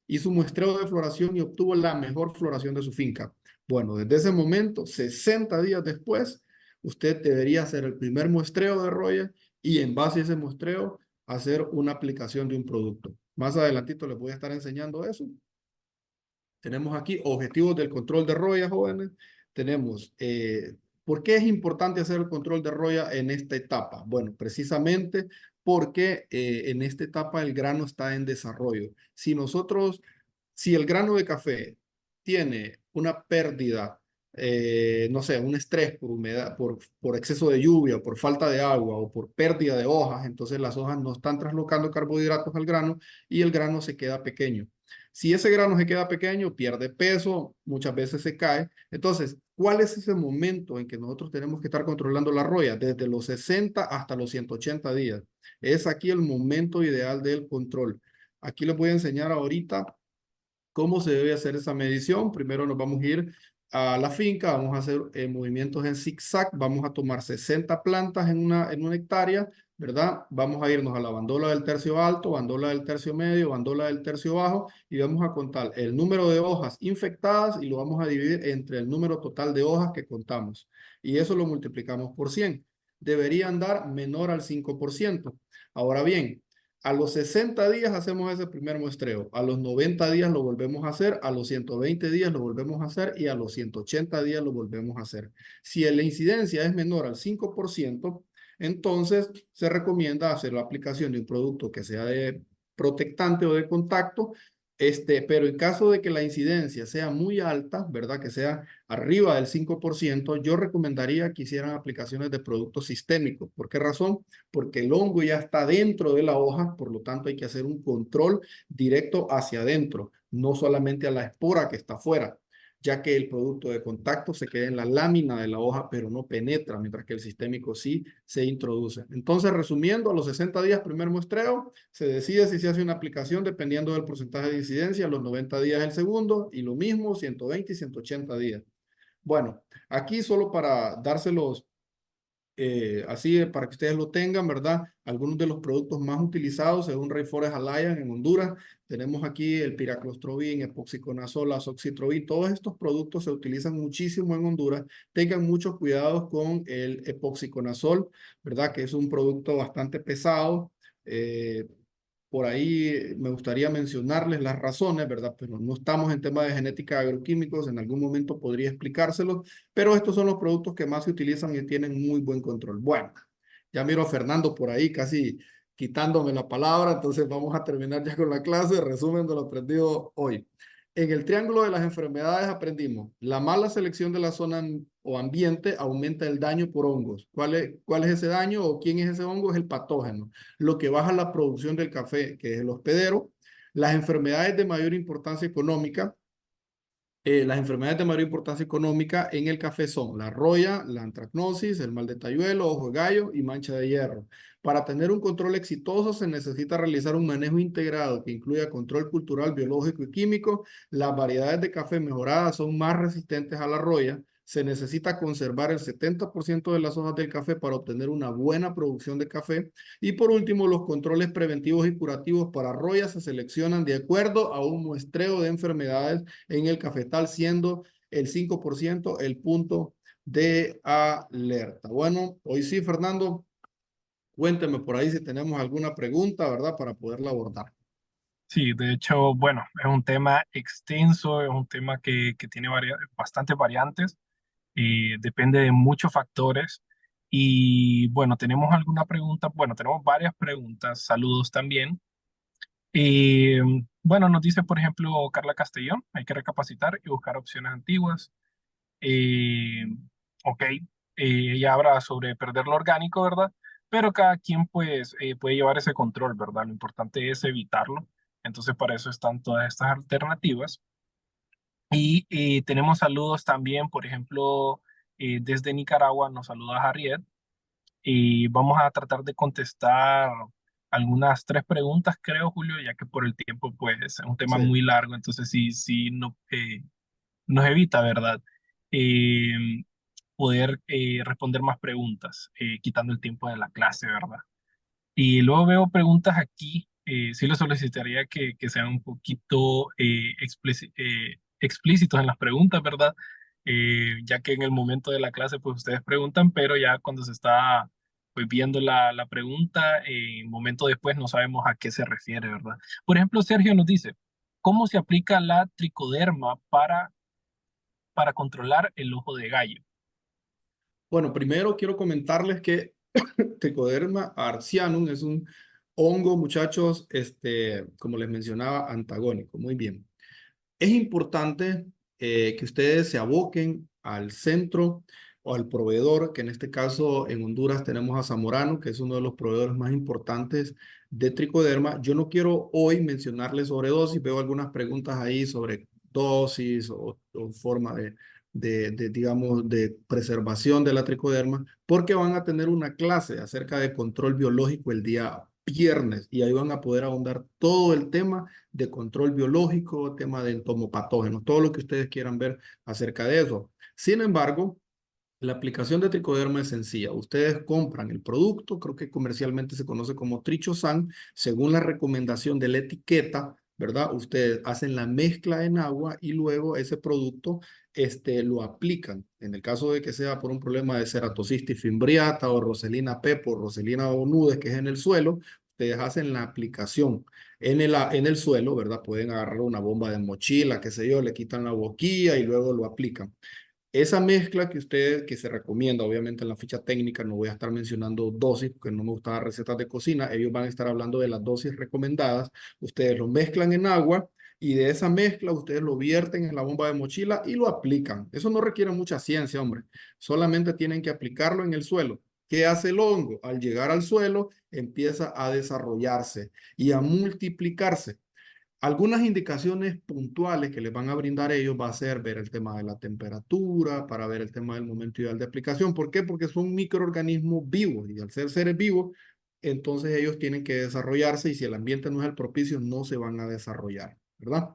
hizo un muestreo de floración y obtuvo la mejor floración de su finca. Bueno, desde ese momento, 60 días después, usted debería hacer el primer muestreo de roya y en base a ese muestreo, hacer una aplicación de un producto. Más adelantito les voy a estar enseñando eso. Tenemos aquí objetivos del control de roya, jóvenes. Tenemos, ¿por qué es importante hacer el control de roya en esta etapa? Bueno, precisamente porque en esta etapa el grano está en desarrollo. Si el grano de café tiene una pérdida no sé, un estrés por humedad, por exceso de lluvia, o por falta de agua o por pérdida de hojas, entonces las hojas no están traslocando carbohidratos al grano y el grano se queda pequeño. Si ese grano se queda pequeño, pierde peso, muchas veces se cae. Entonces, ¿cuál es ese momento en que nosotros tenemos que estar controlando la roya? Desde los 60 hasta los 180 días. Es aquí el momento ideal del control. Aquí les voy a enseñar ahorita cómo se debe hacer esa medición. Primero nos vamos a ir a la finca, vamos a hacer movimientos en zigzag, vamos a tomar 60 plantas en una hectárea, ¿verdad? Vamos a irnos a la bandola del tercio alto, bandola del tercio medio, bandola del tercio bajo y vamos a contar el número de hojas infectadas y lo vamos a dividir entre el número total de hojas que contamos. Y eso lo multiplicamos por 100. Debería andar menor al 5%. Ahora bien, a los 60 días hacemos ese primer muestreo, a los 90 días lo volvemos a hacer, a los 120 días lo volvemos a hacer y a los 180 días lo volvemos a hacer. Si la incidencia es menor al 5%, entonces se recomienda hacer la aplicación de un producto que sea de protectante o de contacto, pero en caso de que la incidencia sea muy alta, ¿verdad? Que sea arriba del 5%, yo recomendaría que hicieran aplicaciones de productos sistémicos. ¿Por qué razón? Porque el hongo ya está dentro de la hoja, por lo tanto hay que hacer un control directo hacia adentro, no solamente a la espora que está afuera, ya que el producto de contacto se queda en la lámina de la hoja, pero no penetra, mientras que el sistémico sí se introduce. Entonces, resumiendo, a los 60 días primer muestreo, se decide si se hace una aplicación dependiendo del porcentaje de incidencia, a los 90 días el segundo, y lo mismo 120 y 180 días. Bueno, aquí solo para dárselos así para que ustedes lo tengan, ¿verdad? Algunos de los productos más utilizados según Rainforest Alliance en Honduras. Tenemos aquí el piraclostrobin, epoxiconazol, azoxitrovin. Todos estos productos se utilizan muchísimo en Honduras. Tengan muchos cuidados con el epoxiconazol, ¿verdad? Que es un producto bastante pesado. Eh, por ahí me gustaría mencionarles las razones, ¿verdad? Pero no estamos en tema de genética de agroquímicos, en algún momento podría explicárselos, pero estos son los productos que más se utilizan y tienen muy buen control. Bueno, ya miro a Fernando por ahí casi quitándome la palabra, entonces vamos a terminar ya con la clase, resumen de lo aprendido hoy. En el triángulo de las enfermedades aprendimos, la mala selección de la zona o ambiente aumenta el daño por hongos. Cuál es ese daño o quién es ese hongo? Es el patógeno, lo que baja la producción del café, que es el hospedero. Las enfermedades de mayor importancia económica, las enfermedades de mayor importancia económica en el café son la roya, la antracnosis, el mal de tayuelo, ojo de gallo y mancha de hierro. Para tener un control exitoso se necesita realizar un manejo integrado que incluya control cultural, biológico y químico. Las variedades de café mejoradas son más resistentes a la roya. Se necesita conservar el 70% de las hojas del café para obtener una buena producción de café. Y por último, los controles preventivos y curativos para roya se seleccionan de acuerdo a un muestreo de enfermedades en el cafetal, siendo el 5% el punto de alerta. Bueno, hoy sí, Fernando, cuénteme por ahí si tenemos alguna pregunta, ¿verdad? Para poderla abordar. Sí, de hecho, bueno, es un tema extenso, es un tema que tiene bastantes variantes, depende de muchos factores. Y bueno, tenemos alguna pregunta, bueno, tenemos varias preguntas, saludos también. Y bueno, nos dice, por ejemplo, Carla Castellón, hay que recapacitar y buscar opciones antiguas. Eh, ok, ella habla sobre perder lo orgánico, ¿verdad? Pero cada quien pues puede llevar ese control, ¿verdad? Lo importante es evitarlo. Entonces para eso están todas estas alternativas. Y tenemos saludos también, por ejemplo, desde Nicaragua nos saluda Harriet y vamos a tratar de contestar algunas tres preguntas, creo, Julio, ya que por el tiempo pues es un tema Sí. muy largo, entonces sí, sí, no, nos evita, ¿verdad? Eh, poder responder más preguntas, quitando el tiempo de la clase, ¿verdad? Y luego veo preguntas aquí, sí les solicitaría que sean un poquito explícitos en las preguntas, ¿verdad? Ya que en el momento de la clase, pues ustedes preguntan, pero ya cuando se está pues, viendo la pregunta, un momento después no sabemos a qué se refiere, ¿verdad? Por ejemplo, Sergio nos dice, ¿cómo se aplica la tricoderma para controlar el ojo de gallo? Bueno, primero quiero comentarles que Trichoderma arcianum es un hongo, muchachos, como les mencionaba, antagónico. Muy bien. Es importante que ustedes se aboquen al centro o al proveedor, que en este caso en Honduras tenemos a Zamorano, que es uno de los proveedores más importantes de tricoderma. Yo no quiero hoy mencionarles sobre dosis, veo algunas preguntas ahí sobre dosis o forma digamos, de preservación de la tricoderma, porque van a tener una clase acerca de control biológico el día viernes y ahí van a poder ahondar todo el tema de control biológico, tema de entomopatógenos, todo lo que ustedes quieran ver acerca de eso. Sin embargo, la aplicación de tricoderma es sencilla. Ustedes compran el producto, creo que comercialmente se conoce como Trichosan, según la recomendación de la etiqueta, ¿verdad? Ustedes hacen la mezcla en agua y luego ese producto lo aplican. En el caso de que sea por un problema de ceratocitis fimbriata o Roselina pepo, Roselina onudes, que es en el suelo, ustedes hacen la aplicación en el suelo, ¿verdad? Pueden agarrar una bomba de mochila, qué sé yo, le quitan la boquilla y luego lo aplican. Esa mezcla que se recomienda, obviamente en la ficha técnica no voy a estar mencionando dosis porque no me gustan las recetas de cocina, ellos van a estar hablando de las dosis recomendadas. Ustedes lo mezclan en agua y de esa mezcla ustedes lo vierten en la bomba de mochila y lo aplican. Eso no requiere mucha ciencia, hombre. Solamente tienen que aplicarlo en el suelo. ¿Qué hace el hongo? Al llegar al suelo empieza a desarrollarse y a multiplicarse. Algunas indicaciones puntuales que les van a brindar ellos va a ser ver el tema de la temperatura, para ver el tema del momento ideal de aplicación. ¿Por qué? Porque son microorganismos vivos y al ser seres vivos, entonces ellos tienen que desarrollarse y si el ambiente no es el propicio, no se van a desarrollar, ¿verdad?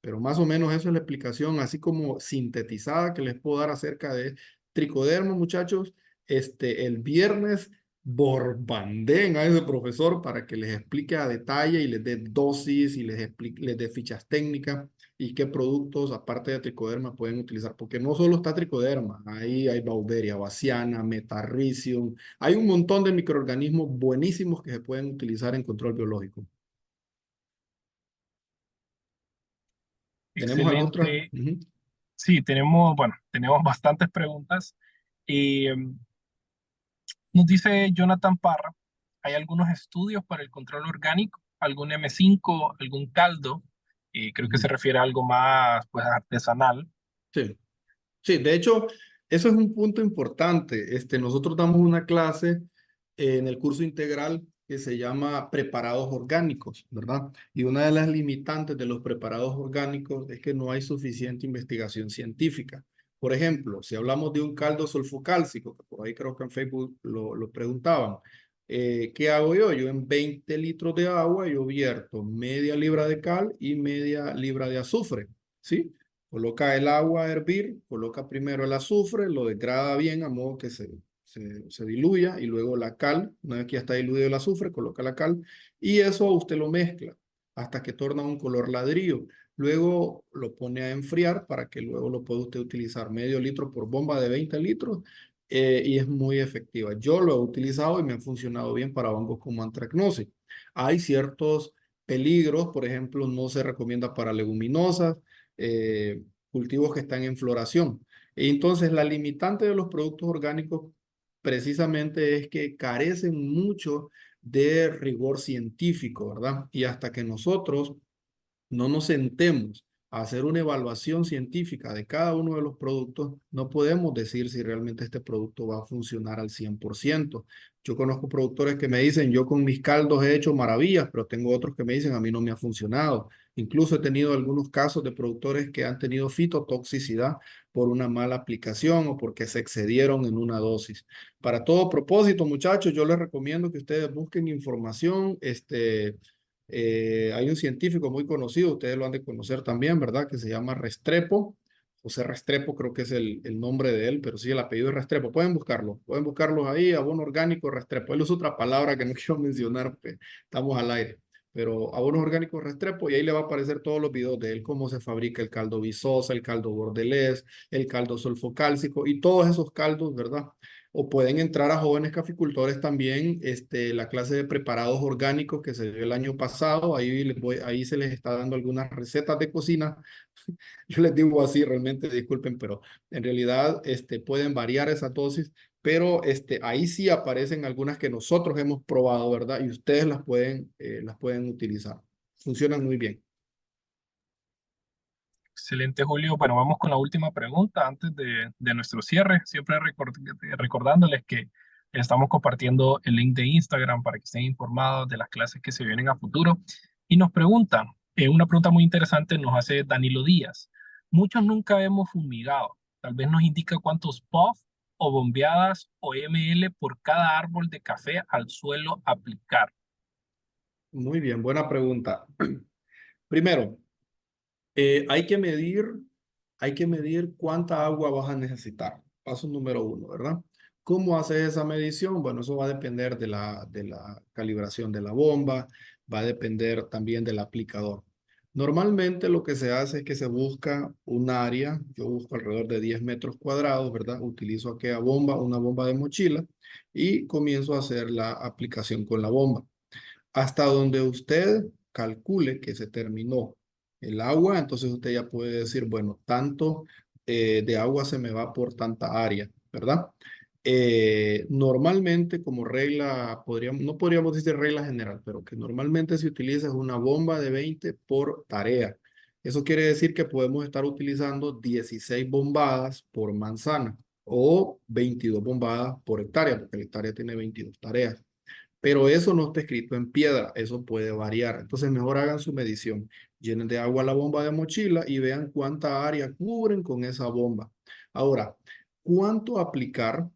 Pero más o menos eso es la explicación, así como sintetizada que les puedo dar acerca de tricoderma, muchachos. El viernes borbandeen a ese profesor para que les explique a detalle y les dé dosis y les dé fichas técnicas y qué productos, aparte de tricoderma, pueden utilizar. Porque no solo está tricoderma, ahí hay Bauberia baciana, Metarricium, hay un montón de microorganismos buenísimos que se pueden utilizar en control biológico. ¿Tenemos alguna otra? Excelente. Sí, bueno, tenemos bastantes preguntas. Nos dice Jonathan Parra, ¿hay algunos estudios para el control orgánico? ¿Algún M5, algún caldo? Creo que se Ujú. refiere a algo más pues, artesanal. Sí. Sí, de hecho, eso es un punto importante. Nosotros damos una clase en el curso integral que se llama preparados orgánicos, ¿verdad? Y una de las limitantes de los preparados orgánicos es que no hay suficiente investigación científica. Por ejemplo, si hablamos de un caldo sulfocálcico, que por ahí creo que en Facebook lo preguntaban, ¿qué hago yo? Yo en 20 litros de agua yo vierto media libra de cal y media libra de azufre, ¿sí? Coloca el agua a hervir, coloca primero el azufre, lo degrada bien a modo que se diluya y luego la cal, una vez que ya está diluido el azufre, coloca la cal y eso usted lo mezcla hasta que torna un color ladrillo. Luego lo pone a enfriar para que luego lo pueda usted utilizar medio litro por bomba de 20 litros y es muy efectiva. Yo lo he utilizado y me ha funcionado bien para hongos como antracnosis. Hay ciertos peligros, por ejemplo, no se recomienda para leguminosas, eh, cultivos que están en floración. Y entonces, la limitante de los productos orgánicos precisamente es que carecen mucho de rigor científico, ¿verdad? Y hasta que nosotros no nos sentemos a hacer una evaluación científica de cada uno de los productos, no podemos decir si realmente este producto va a funcionar al 100%. Yo conozco productores que me dicen, yo con mis caldos he hecho maravillas, pero tengo otros que me dicen, a mí no me ha funcionado. Incluso he tenido algunos casos de productores que han tenido fitotoxicidad por una mala aplicación o porque se excedieron en una dosis. Para todo propósito, muchachos, yo les recomiendo que ustedes busquen información, hay un científico muy conocido, ustedes lo han de conocer también, ¿verdad? Que se llama Restrepo. José Restrepo creo que es el nombre de él, pero sí el apellido es Restrepo. Pueden buscarlos ahí, abono orgánico Restrepo. Él usa otra palabra que no quiero mencionar porque estamos al aire. Pero abonos orgánicos Restrepo y ahí le va a aparecer todos los videos de él, cómo se fabrica el caldo visosa, el caldo bordelés, el caldo sulfocálcico y todos esos caldos, ¿verdad? O pueden entrar a jóvenes caficultores también, la clase de preparados orgánicos que se dio el año pasado, ahí se les está dando algunas recetas de cocina. Yo les digo así realmente, disculpen, pero en realidad pueden variar esa dosis, pero ahí sí aparecen algunas que nosotros hemos probado, ¿verdad? Y ustedes las pueden utilizar. Funcionan muy bien. Excelente, Julio. Bueno, vamos con la última pregunta antes de nuestro cierre. Siempre recordándoles que estamos compartiendo el link de Instagram para que estén informados de las clases que se vienen a futuro. Y nos preguntan, una pregunta muy interesante nos hace Danilo Díaz. Muchos nunca hemos fumigado. Tal vez nos indica cuántos puff o bombeadas o ml por cada árbol de café al suelo aplicar. Muy bien, buena pregunta. Primero, hay que medir cuánta agua vas a necesitar. Paso número uno, ¿verdad? ¿Cómo haces esa medición? Bueno, eso va a depender de la calibración de la bomba, va a depender también del aplicador. Normalmente lo que se hace es que se busca un área, yo busco alrededor de 10 metros cuadrados, ¿verdad? Utilizo aquella bomba, una bomba de mochila, y comienzo a hacer la aplicación con la bomba. Hasta donde usted calcule que se terminó el agua, entonces usted ya puede decir, bueno, tanto de agua se me va por tanta área, ¿verdad? Normalmente como regla, no podríamos decir regla general, pero que normalmente se utiliza es una bomba de 20 por tarea. Eso quiere decir que podemos estar utilizando 16 bombadas por manzana o 22 bombadas por hectárea, porque la hectárea tiene 22 tareas. Pero eso no está escrito en piedra, eso puede variar. Entonces mejor hagan su medición. Llenen de agua la bomba de mochila y vean cuánta área cubren con esa bomba. Ahora, ¿cuánto aplicar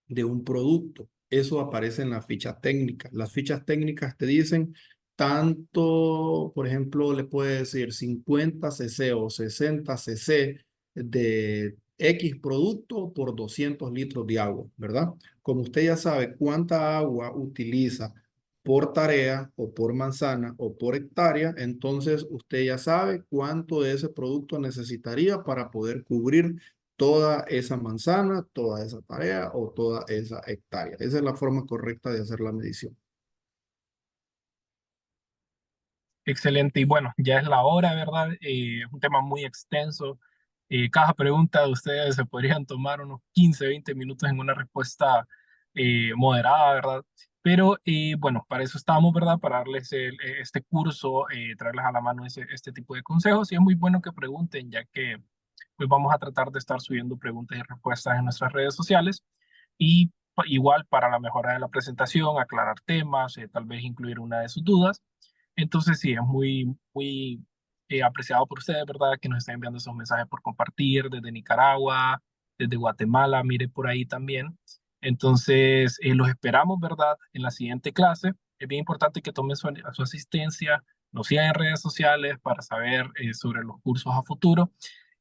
de un producto? Eso aparece en la ficha técnica. Las fichas técnicas te dicen tanto, por ejemplo, le puede decir 50 cc o 60 cc de X producto por 200 litros de agua, ¿verdad? Como usted ya sabe cuánta agua utiliza por tarea o por manzana o por hectárea, entonces usted ya sabe cuánto de ese producto necesitaría para poder cubrir toda esa manzana, toda esa tarea o toda esa hectárea. Esa es la forma correcta de hacer la medición. Excelente. Y bueno, ya es la hora, ¿verdad? Es un tema muy extenso. Cada pregunta de ustedes se podrían tomar unos 15, 20 minutos en una respuesta moderada, ¿verdad? Pero bueno, para eso estamos, ¿verdad? Para darles este curso, traerles a la mano este tipo de consejos. Y es muy bueno que pregunten, ya que pues vamos a tratar de estar subiendo preguntas y respuestas en nuestras redes sociales. Y igual para la mejora de la presentación, aclarar temas, tal vez incluir una de sus dudas. Entonces sí, es muy apreciado por ustedes, ¿verdad? Que nos estén enviando esos mensajes por compartir desde Nicaragua, desde Guatemala, mire por ahí también. Entonces, los esperamos, ¿verdad? En la siguiente clase. Es bien importante que tomen su asistencia, nos sigan en redes sociales para saber sobre los cursos a futuro.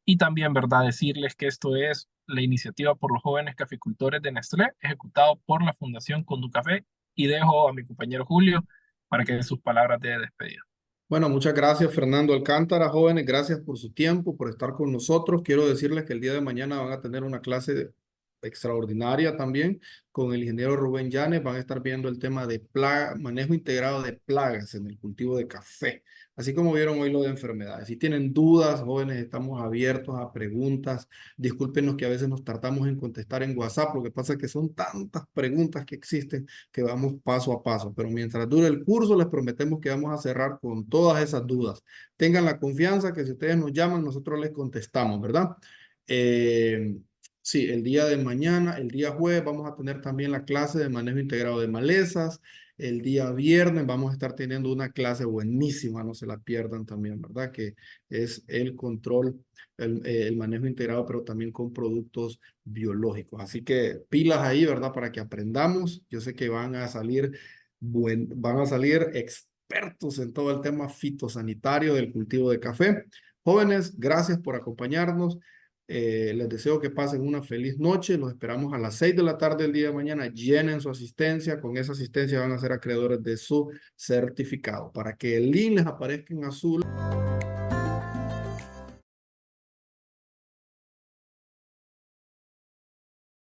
Y también, ¿verdad? Decirles que esto es la iniciativa por los jóvenes caficultores de Nestlé, ejecutado por la Fundación Conducafé. Y dejo a mi compañero Julio para que dé sus palabras de despedida. Bueno, muchas gracias, Fernando Alcántara. Jóvenes, gracias por su tiempo, por estar con nosotros. Quiero decirles que el día de mañana van a tener una clase extraordinaria también con el ingeniero Rubén Llanes. Van a estar viendo el tema de manejo integrado de plagas en el cultivo de café, así como vieron hoy lo de enfermedades. Si tienen dudas, jóvenes, estamos abiertos a preguntas. Discúlpenos que a veces nos tardamos en contestar en WhatsApp, lo que pasa es que son tantas preguntas que existen que vamos paso a paso, pero mientras dure el curso les prometemos que vamos a cerrar con todas esas dudas. Tengan la confianza que si ustedes nos llaman, nosotros les contestamos, ¿verdad? Eh, sí, el día de mañana, el día jueves, vamos a tener también la clase de manejo integrado de malezas. El día viernes vamos a estar teniendo una clase buenísima, no se la pierdan también, ¿verdad? Que es el control, el manejo integrado, pero también con productos biológicos. Así que pilas ahí, ¿verdad? Para que aprendamos. Yo sé que van a salir expertos en todo el tema fitosanitario del cultivo de café. Jóvenes, gracias por acompañarnos. Les deseo que pasen una feliz noche. Los esperamos a las 6 de la tarde del día de mañana. Llenen su asistencia. Con esa asistencia van a ser acreedores de su certificado. Para que el link les aparezca en azul.